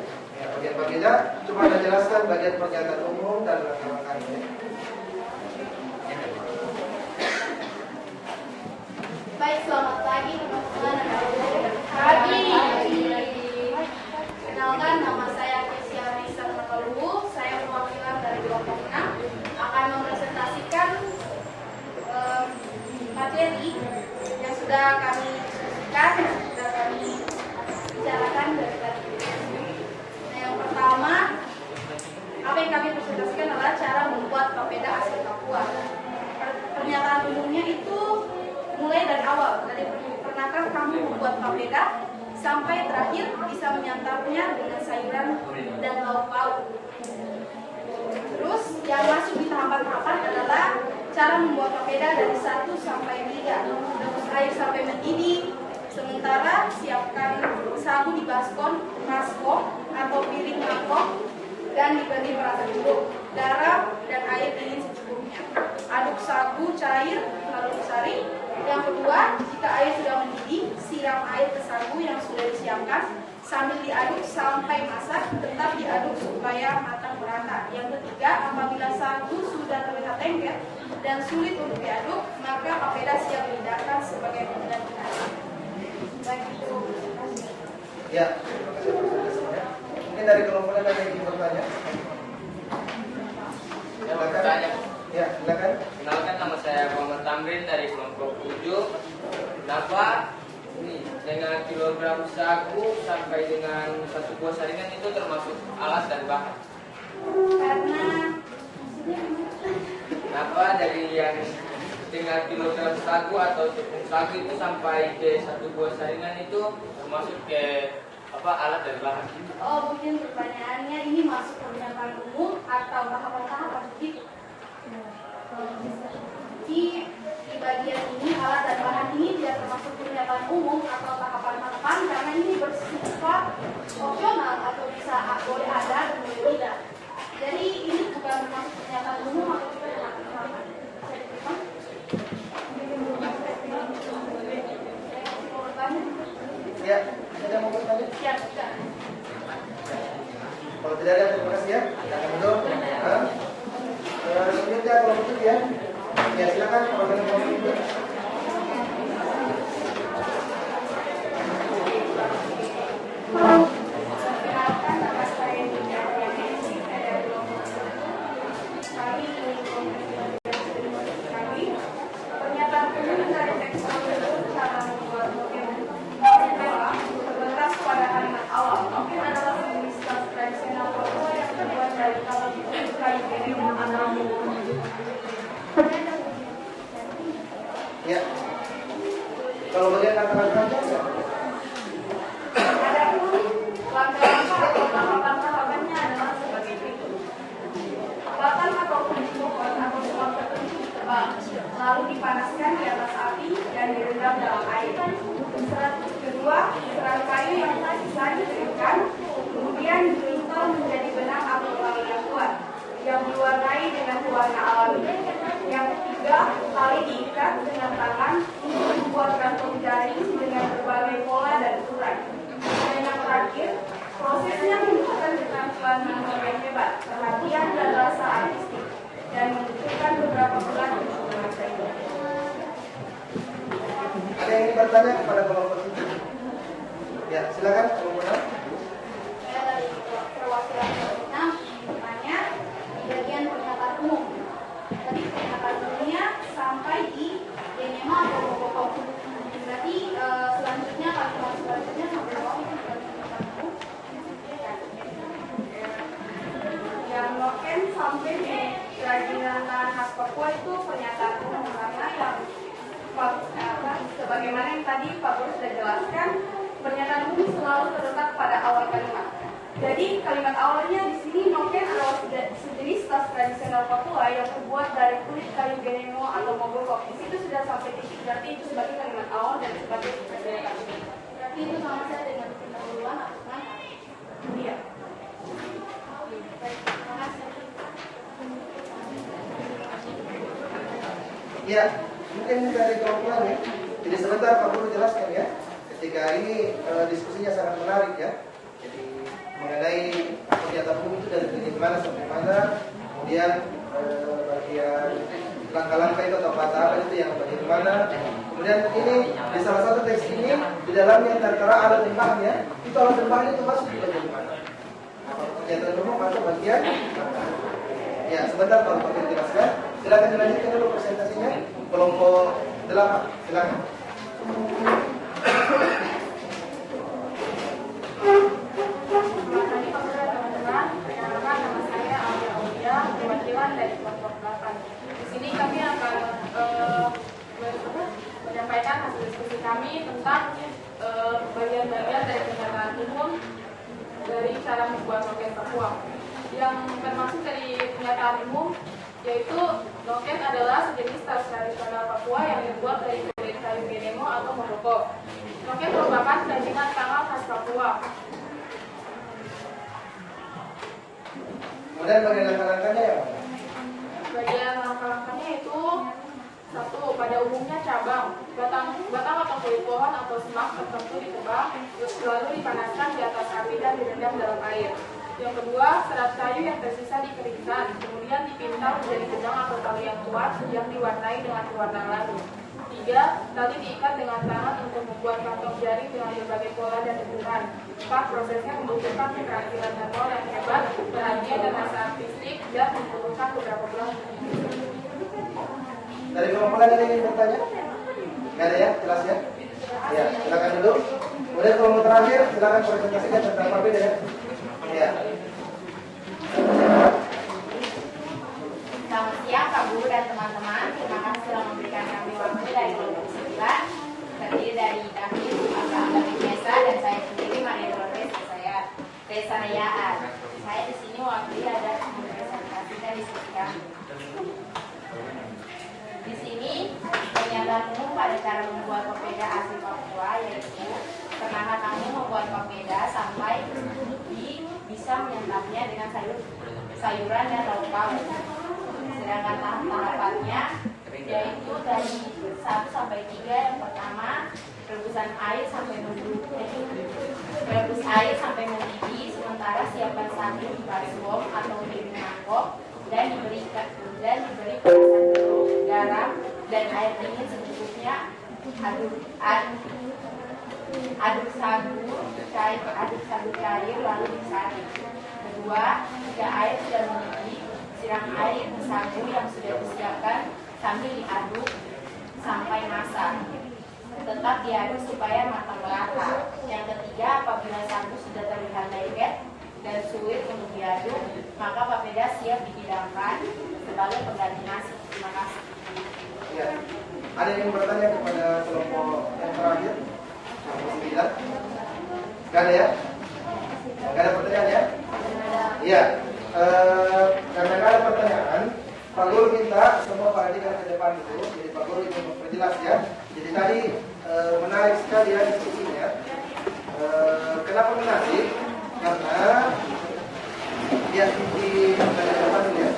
Ya, bagian papeda, cuma Anda jelaskan bagian pernyataan umum dan langkah-langkahnya. Baik, selamat pagi teman-teman. Pagi. Kenalkan, nama saya Kesia Risa Makalu. Saya perwakilan dari kelompok 6 akan mempresentasikan materi yang sudah kami diskusikan, yang sudah kami bicarakan dari tadi. Nah, yang pertama kami presentasikan adalah cara membuat papeda asli Papua. Pernyataan umumnya itu mulai dari awal, dari pernahkah kamu membuat papeda, sampai terakhir bisa menyantapnya dengan sayuran dan lauk pauk. Terus yang masuk di tahapan-tahapan adalah cara membuat papeda dari 1 sampai 3. Rebus air sampai mendidih. Sementara siapkan sagu di baskom atau piring mangkok dan diberi merata dulu. Garam dan air dingin secukupnya. Aduk sagu cair lalu disaring. Yang kedua, jika air sudah mendidih, siram air ke sagu yang sudah disiapkan sambil diaduk sampai masak, tetap diaduk supaya matang merata. Yang ketiga, apabila sagu sudah terlihat lengket dan sulit untuk diaduk, maka papeda siap dihidangkan sebagai pemilihan nasi. Baik itu. Ya, terima kasih presentasinya. Mungkin dari kelompok lain ada yang ingin bertanya? Saya mau bertanya. Ya, silakan. Kenalkan, nama saya Muhammad Tamrin dari kelompok 7. Kenapa ini dengan kilogram sagu sampai dengan 1 buah saringan itu termasuk alat dan bahan? Karena Kenapa dari yang dengan kilogram sagu atau tepung sagu itu sampai ke 1 buah saringan itu termasuk ke alat dan bahan? oh, mungkin pertanyaannya ini masuk pernyataan umum atau tahapan-tahapan begitu. Di bagian ini alat dan bahan ini tidak termasuk pernyataan umum atau tahapan-tahapan karena ini bersifat opsional atau bisa boleh ada dan boleh tidak. Jadi ini bukan termasuk pernyataan umum atau tahapan-tahapan. Ya, ada yang mau bertanya? Siap, siap. Kalau tidak ada, terima kasih ya. Silakan dulu. Selanjutnya kelompok 7 ya. Ya, silakan kepada kelompok 7. Perkenalkan, nama saya Dina Yanesi, saya dari kelompok 7. Kami kami pernyataan umum dari teks tersebut cara membuat mungkin terbatas pada kalimat awal. Mungkin adalah sejenis tas tradisional Papua yang terbuat dari kayu gereja atau Ya. Kalau bagian kata-katanya ada pun langkah-langkah atau tahapan-tahapannya adalah sebagai berikut. Batang atau kulit pohon atau pohon tertentu ditebang, lalu dipanaskan di atas api dan direndam dalam air. Kedua, serat kayu yang tersisa dikeringkan, kemudian dilintel menjadi benang atau tali yang kuat, yang diwarnai dengan warna alami. Yang ketiga, tali diikat dengan tangan untuk membuat gantung jaring dengan berbagai pola dan ukuran. Dan yang terakhir, prosesnya menunjukkan keterampilan yang hebat, perhatian dan rasa artistik, dan membutuhkan beberapa bulan untuk mencapai. ada yang ingin bertanya kepada kelompok 7? Ya, silakan kelompok 6. Saya dari perwakilan kelompok 6 bertanya di bagian pernyataan umum. Tadi pernyataan umumnya sampai di DNEMA atau pokok. Berarti selanjutnya kalimat selanjutnya sampai bawah itu pernyataan umum. Yang noken sampai di kerajinan tangan khas Papua itu pernyataan umum karena yang sebagaimana yang tadi Pak Guru sudah jelaskan, pernyataan umum selalu terletak pada awal kalimat. Jadi kalimat awalnya di sini noken adalah sejenis tas tradisional Papua yang terbuat dari kulit kayu genemo atau mogokok. Di situ sudah sampai titik, berarti itu sebagai kalimat awal dan sebagai pernyataan umum. Berarti itu sama saja dengan pendahuluan atau kemudian. Baik, terima kasih. Ya, mungkin dari kelompok lain ya. Jadi sebentar Pak Guru jelaskan ya. Ketika ini diskusinya sangat menarik ya. Jadi mengenai pernyataan umum itu dari mana sampai mana, kemudian bagian langkah-langkah itu atau apa itu yang bagaimana. Kemudian ini di salah satu teks ini di dalamnya tertera alat dan bahan ya. Itu alat dan bahan itu masuk di bagian mana? Pernyataan umum masuk bagian mana? Ya, sebentar Pak Guru jelaskan. Silakan dilanjutkan dulu presentasinya. Kelompok 8, silakan. Selamat pagi teman-teman. Perkenalkan nama saya Alia dari kelompok 8. Di sini kami akan menyampaikan hasil diskusi kami tentang bagian-bagian dari pernyataan umum dari cara membuat loket Papua. Yang termasuk dari pernyataan umum yaitu loket adalah sejenis tas tradisional Papua yang dibuat dari kulit kayu gedemo atau mogokok. Loket merupakan kerajinan tangan khas Papua. Kemudian bagian langkah-langkahnya ya, Pak? Bagian langkah-langkahnya itu: 1. Pada umumnya cabang, batang atau kulit pohon atau semak tertentu ditebang, lalu dipanaskan di atas api dan direndam dalam air. Yang kedua, serat kayu yang tersisa dikeringkan, kemudian dipintal menjadi benang atau tali yang kuat yang diwarnai dengan pewarna lalu. 3. Tali diikat dengan tangan untuk membuat kantong jaring dengan berbagai pola dan ukuran. 4. Prosesnya membutuhkan keterampilan manual yang hebat, perhatian dan rasa artistik, dan membutuhkan beberapa bulan. Dari kelompok lain ada yang ingin bertanya? Nggak ada ya? Jelas ya? Ya, silakan dulu. Kemudian kelompok terakhir, silakan presentasikan tentang perbeda ya. Ya. Selamat siang Pak Guru dan teman-teman. Terima kasih telah memberikan kami waktu dari kelompok 9, terdiri dari David, Abdul Desa, dan saya sendiri Maria Dolores Desarayaan. Saya di sini wakili ada mempresentasikan diskusi kami. Di sini pernyataan umum pada cara membuat papeda asli Papua, yaitu pernahkah kamu membuat papeda sampai bisa menyantapnya dengan sayuran dan lauk pauk. Sedangkan tahapannya yaitu dari 1 sampai 3. Yang pertama, rebusan air sampai mendidih, sementara siapkan sabun, baskom atau piring mangkok dan diberi perasan garam dan air dingin secukupnya. Aduk sagu cair lalu disaring. Kedua, jika air sudah mendidih, siram air ke sagu yang sudah disiapkan sambil diaduk sampai masak. Tetap diaduk supaya matang merata. Yang ketiga, apabila sagu sudah terlihat lengket dan sulit untuk diaduk, maka papeda siap dihidangkan sebagai pengganti nasi. Terima kasih. Ya. Ada yang bertanya kepada kelompok yang terakhir? Kelompok 9? Gak ada ya? Gak ada pertanyaan ya? Iya. Karena gak ada pertanyaan, Pak Guru minta semua perhatikan ke depan itu. Jadi Pak Guru ingin memperjelas ya. Jadi tadi menarik sekali ya diskusinya. Kenapa menarik? Karena ya di depan ya.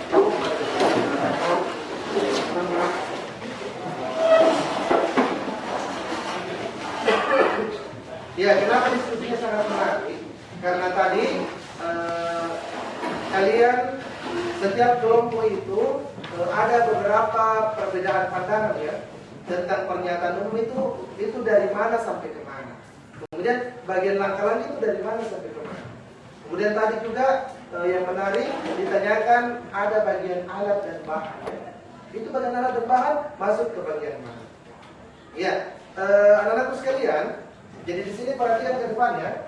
Ya, kenapa diskusinya sangat menarik? Karena tadi kalian setiap kelompok itu ada beberapa perbedaan pandangan ya tentang pernyataan umum itu dari mana sampai ke mana. Kemudian bagian langkah-langkah itu dari mana sampai ke mana. Kemudian tadi juga yang menarik ditanyakan ada bagian alat dan bahan. Ya. Itu bagian alat dan bahan masuk ke bagian mana? Ya, anak-anakku sekalian. Jadi di sini perhatikan ke depan ya,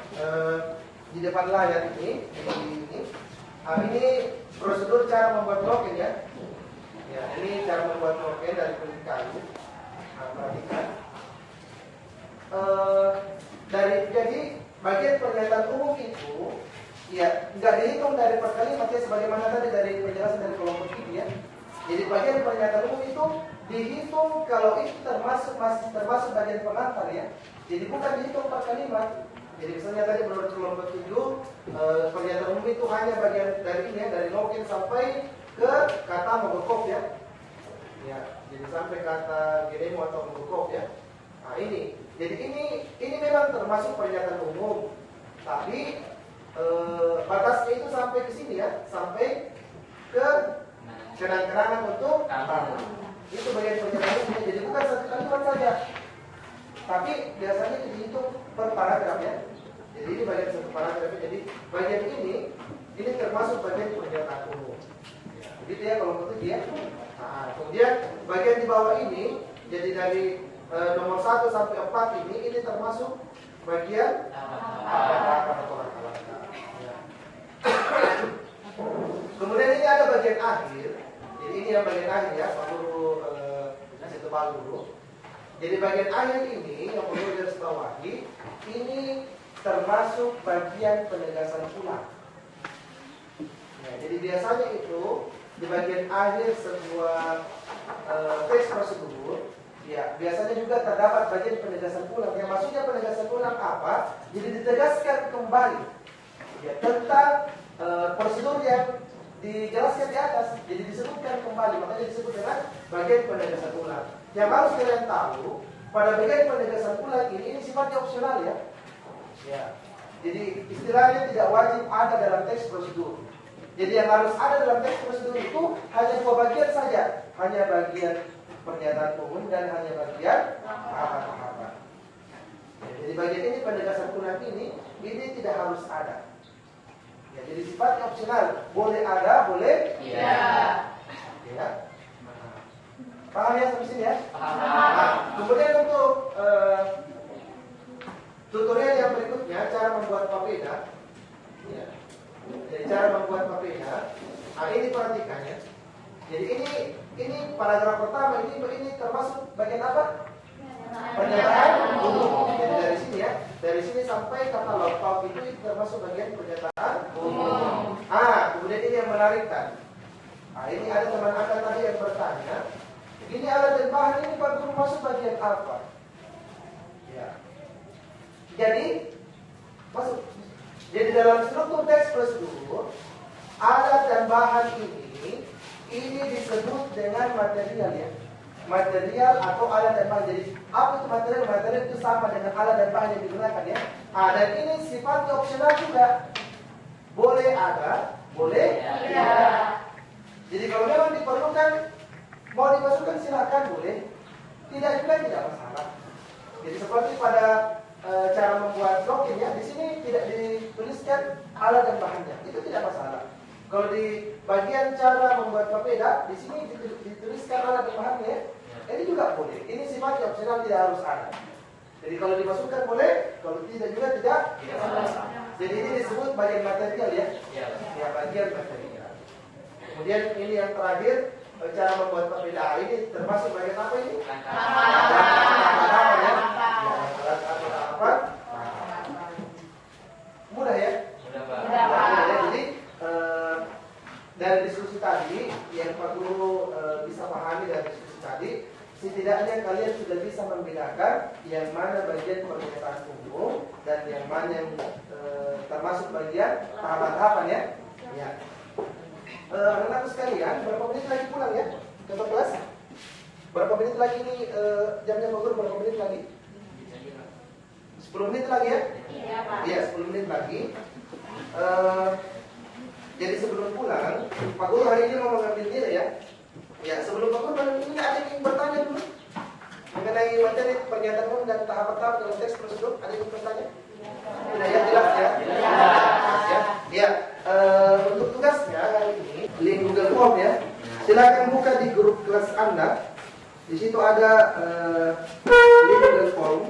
di depan layar ini. Ini prosedur cara membuat loket ya. Ya, ini cara membuat loket dari kulit kayu. Perhatikan. Jadi bagian pernyataan umum itu, ya nggak dihitung dari per kalimat ya, sebagaimana tadi dari penjelasan dari kelompok ini ya. Jadi bagian pernyataan umum itu dihitung kalau itu masih termasuk bagian pengantar ya. Jadi bukan dihitung per kalimat. Jadi misalnya tadi menurut kelompok 7 pernyataan umum itu hanya bagian dari ini ya, dari loket sampai ke kata mogokok ya. Ya, jadi sampai kata gedemo atau mogokok ya. Nah ini, jadi ini memang termasuk pernyataan umum. Tapi batasnya itu sampai ke sini ya, sampai ke kenang-kenangan untuk tamu. Itu bagian pernyataan umum. Jadi bukan satu kalimat saja. Tapi biasanya dihitung per paragraf ya. Jadi ini bagian satu paragraf. Jadi bagian ini termasuk bagian pernyataan umum. Begitu ya kalau begitu ya. Nah, kemudian bagian di bawah ini, jadi dari nomor 1 sampai 4 ini termasuk bagian Kemudian ini ada bagian akhir. ini yang bagian akhir ya, Pak Guru kasih tebal dulu. Jadi bagian akhir ini yang perlu garis bawahi, ini termasuk bagian penegasan ulang. Ya, jadi biasanya itu di bagian akhir sebuah teks prosedur, ya biasanya juga terdapat bagian penegasan ulang. Yang maksudnya penegasan ulang apa? Jadi ditegaskan kembali ya, tentang prosedur yang dijelaskan di atas. Jadi disebutkan kembali, makanya disebut dengan bagian penegasan ulang. Yang harus kalian tahu, pada bagian penegasan ulang ini sifatnya opsional ya. Ya. Jadi istilahnya tidak wajib ada dalam teks prosedur. Jadi yang harus ada dalam teks prosedur itu hanya dua bagian saja, hanya bagian pernyataan umum dan hanya bagian tahapan-tahapan. Ya, jadi bagian ini penegasan ulang ini tidak harus ada. Ya, jadi sifatnya opsional, boleh ada, boleh tidak. Ya. Paham ya sampai sini ya? Nah, kemudian untuk tutorial yang berikutnya, cara membuat papeda. Ya. Jadi cara membuat papeda. Nah, ini perhatikan ya. Jadi ini paragraf pertama ini termasuk bagian apa? Pernyataan umum. Jadi dari sini ya, dari sini sampai kata laupau itu termasuk bagian pernyataan umum. Kemudian ini yang menarikkan. Ini ada teman Anda tadi yang bertanya, ini alat dan bahan ini Pak Guru masuk bagian apa? Ya. Jadi masuk. Jadi dalam struktur teks prosedur, alat dan bahan ini disebut dengan material ya. Material atau alat dan bahan. Jadi apa itu material? Material itu sama dengan alat dan bahan yang digunakan ya. Dan ini sifatnya opsional juga. Boleh ada, boleh tidak. Jadi kalau memang diperlukan, mau dimasukkan silakan boleh. Tidak juga tidak masalah. Jadi seperti pada cara membuat login ya, di sini tidak dituliskan alat dan bahannya, itu tidak masalah. Kalau di bagian cara membuat papeda, di sini dituliskan alat dan bahannya, ini juga boleh. Ini sifatnya opsional, tidak harus ada. Jadi kalau dimasukkan boleh, kalau tidak juga tidak. Jadi ini disebut bagian material ya, ya bagian material. Kemudian ini yang terakhir, cara membuat papeda ini termasuk bagian apa ini? Mudah ya? Mudah. Jadi dari diskusi tadi yang Pak Guru bisa pahami dari diskusi tadi, setidaknya kalian sudah bisa membedakan yang mana bagian pernyataan umum dan yang mana yang termasuk bagian tahapan-tahapan ya. Ya. Anak-anak sekalian, berapa menit lagi pulang ya? Ke kelas? Berapa menit lagi ini jamnya Pak Guru? Berapa menit lagi? 10 menit lagi ya? Iya Pak. Iya 10 menit lagi. Jadi sebelum pulang, Pak Guru hari ini mau mengambil diri ya. Ya sebelum Pak Guru ini ada yang bertanya dulu mengenai materi pernyataan umum dan tahapan-tahapan dalam teks prosedur. Ada yang bertanya? Sudah ya jelas ya? Ya. Ya. Untuk tugasnya hari ini link Google Form ya. Silakan buka di grup kelas Anda. Di situ ada link Google Form.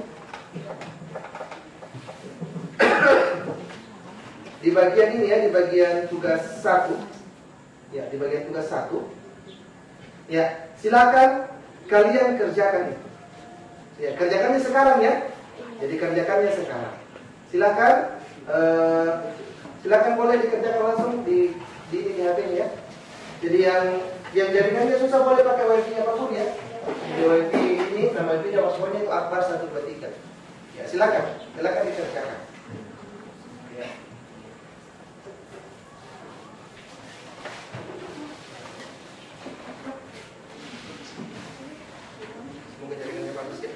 Di bagian ini ya, di bagian tugas 1. Ya, di bagian tugas 1. Ya, silakan kalian kerjakan itu. Ya, kerjakannya sekarang ya. Jadi kerjakannya sekarang. Silakan boleh dikerjakan langsung di HP-nya ya. Jadi yang jaringannya susah boleh pakai WiFi apapun ya. Di WiFi ini nama WiFi-nya passwordnya itu Akbar 123. Ya, silakan dikerjakan. Ya. Semoga jaringannya bagus ya.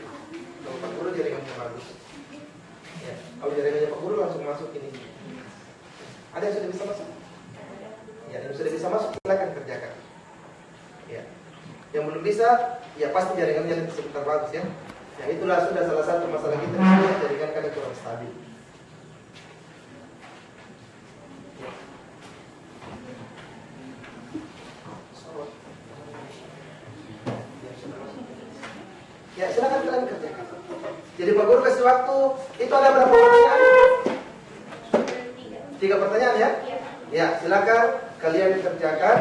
Kalau Pak Guru jaringannya bagus. Ya, kalau jaringannya Pak Guru langsung masuk ini. Ada yang sudah bisa masuk? Ya, yang sudah bisa masuk silakan kerjakan. Ya. Yang belum bisa, ya pasti jaringannya sebentar bagus ya. Ya itulah sudah salah satu masalah kita, jaringan kalian kurang stabil. Ya silakan kalian kerjakan. Jadi Pak Guru kasih waktu. Itu ada berapa pertanyaan? 3 pertanyaan ya? Ya silakan kalian kerjakan.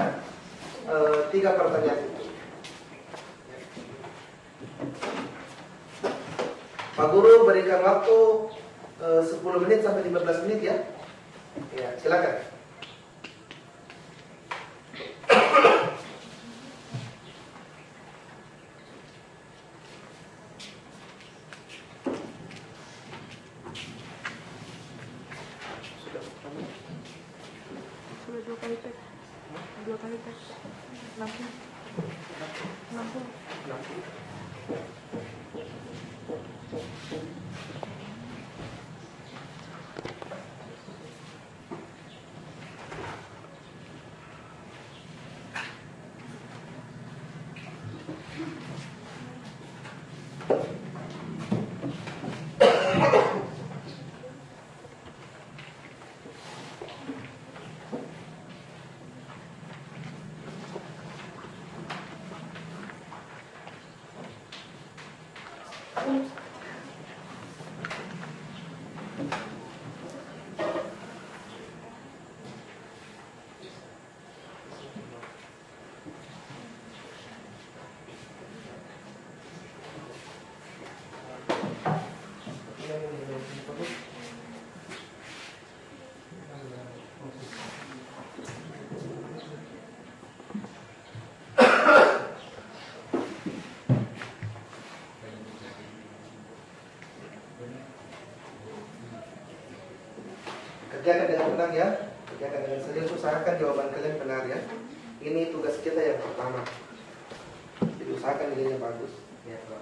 3 pertanyaan itu. Pak Guru berikan waktu 10 menit sampai 15 menit ya. Ya, silakan. Sudah 2 kali tes. 2 kali tes. 60. Kerjakan dengan tenang ya, kerjakan dengan serius, usahakan jawaban kalian benar ya. Ini tugas kita yang pertama. Jadi usahakan nilainya bagus. Ya, Pak.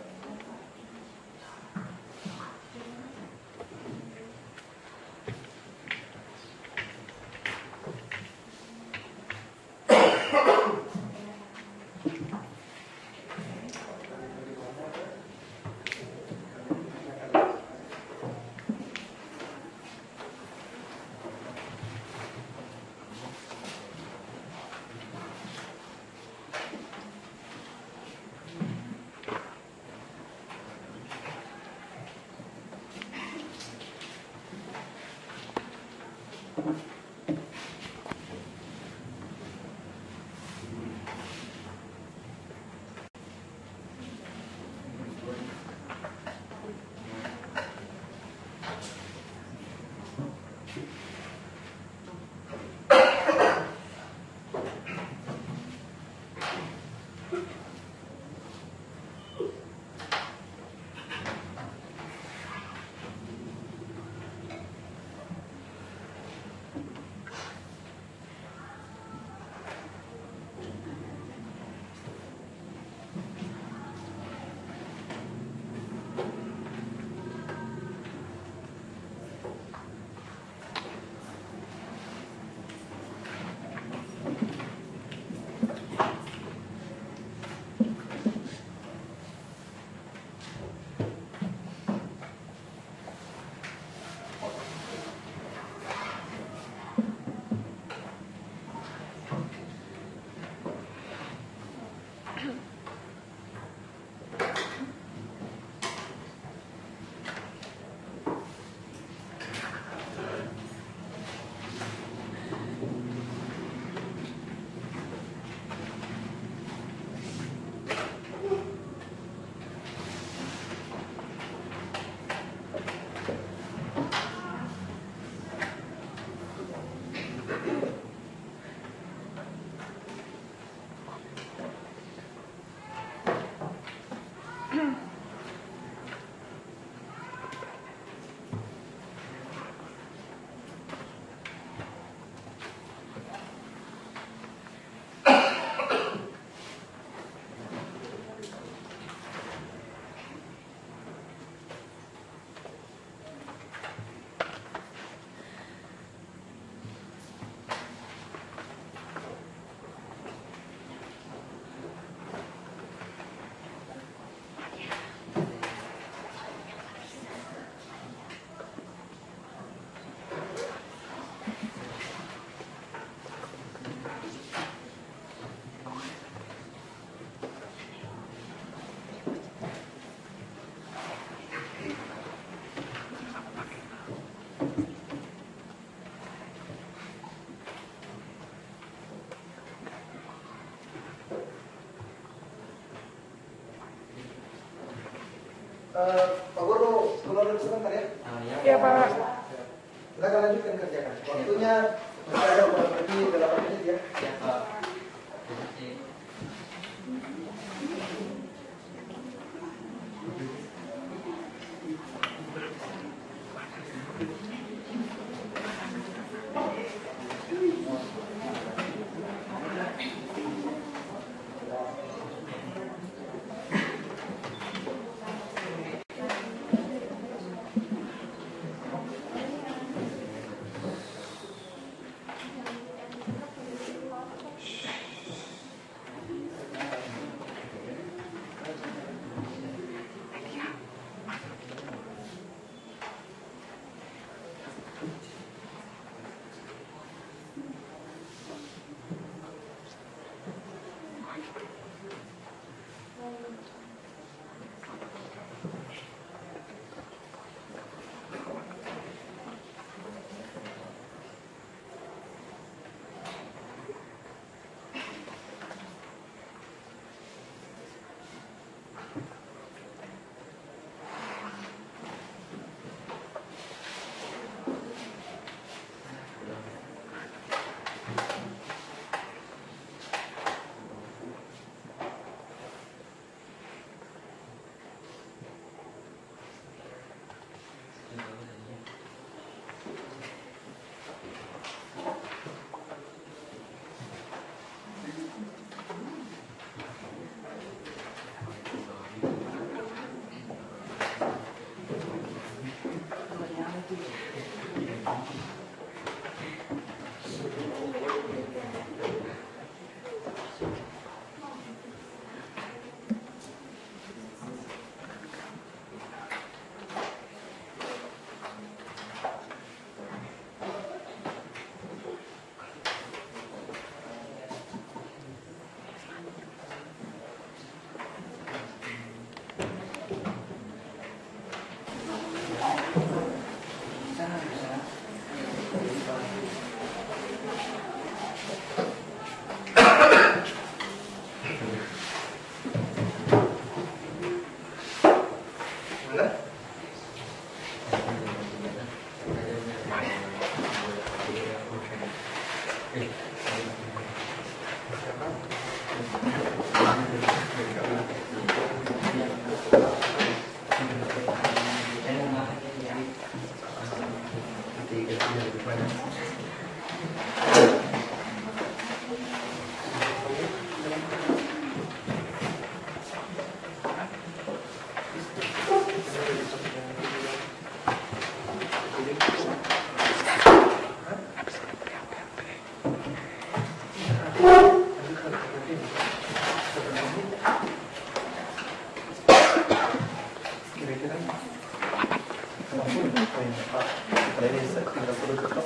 Pak Guru keluar dulu sebentar ya. Ya Pak. Kita akan lanjutkan kerjakan. Waktunya masih ada kurang lebih 8 menit ya. Ya Pak.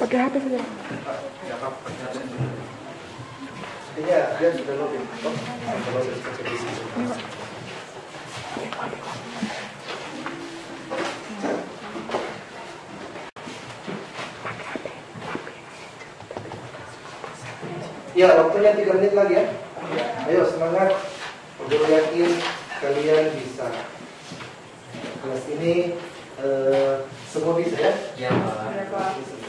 Pakai HP saja. Iya, dia sudah login. Ya, waktunya 3 menit lagi ya. Ayo semangat. Guru yakin kalian bisa. Kelas ini semua bisa ya? Ya Pak. Semua bisa.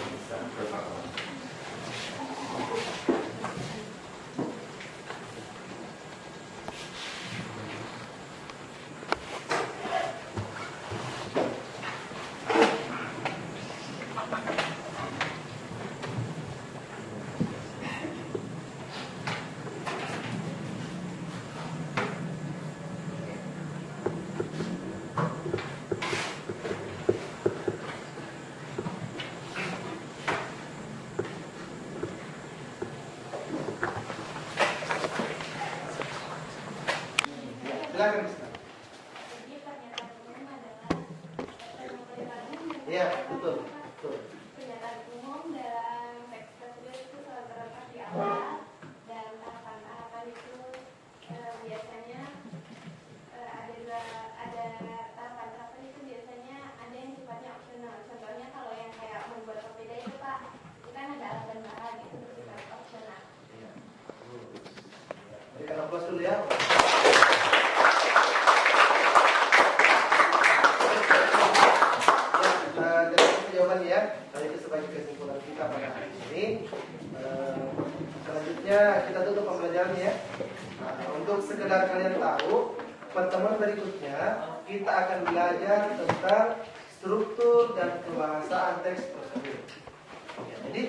Silakan Mister. Iya, betul. Betul. Pernyataan umum dalam teks tersebut itu selalu terletak di awal dan tahapan-tahapan itu biasanya ada tahapan-tahapan itu biasanya ada yang sifatnya opsional. Contohnya kalau yang kayak membuat papeda itu Pak, itu kan ada alat dan bahan itu bersifat opsional. Iya. Berikan aplaus dulu ya. ini. Selanjutnya kita tutup pembelajarannya ya. Nah, untuk sekedar kalian tahu, pertemuan berikutnya kita akan belajar tentang struktur dan kebahasaan teks prosedur. Ya, jadi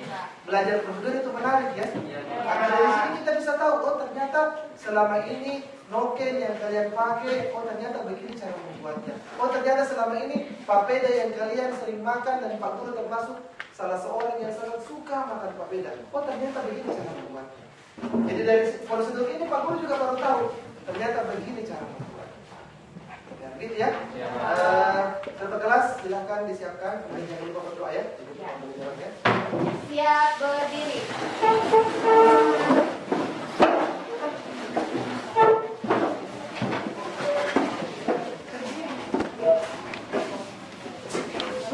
belajar prosedur itu menarik ya. Karena dari sini kita bisa tahu, oh ternyata selama ini noken yang kalian pakai, oh ternyata begini cara membuatnya. Oh ternyata selama ini papeda yang kalian sering makan dan Pak Guru termasuk salah seorang yang sangat suka makan papeda. Oh ternyata begini cara membuatnya. Jadi dari prosedur ini Pak Guru juga baru tahu, ternyata begini cara membuatnya. Ya, gitu ya. Satu kelas silahkan disiapkan. Jangan lupa berdoa ya. Siap berdiri.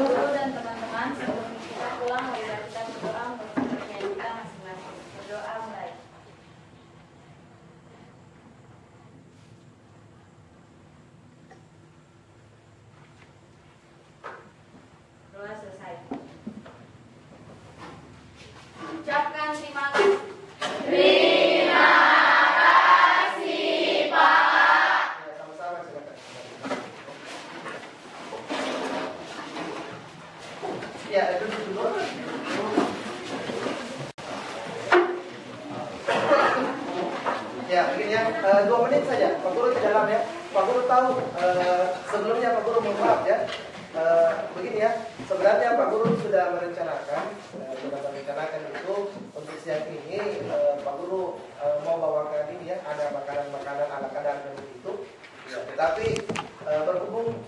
Guru dan teman-teman, sebelum kita pulang, marilah kita berdoa untuk kepercayaan kita masing-masing. Berdoa mulai. Doa selesai. Ucapkan terima kasih. Terima kasih, Pak. Ya, sama-sama silakan. Ya, duduk dulu. Ya, begini ya, 2 menit saja. Pak Guru di dalam ya. Pak Guru tahu sebelumnya Pak Guru mohon maaf ya. Begini ya, sebenarnya Pak Guru sudah merencanakan itu untuk siang ini Pak Guru mau bawakan ini ya, ada makanan-makanan ala kadar begitu. Ya, tetapi berhubung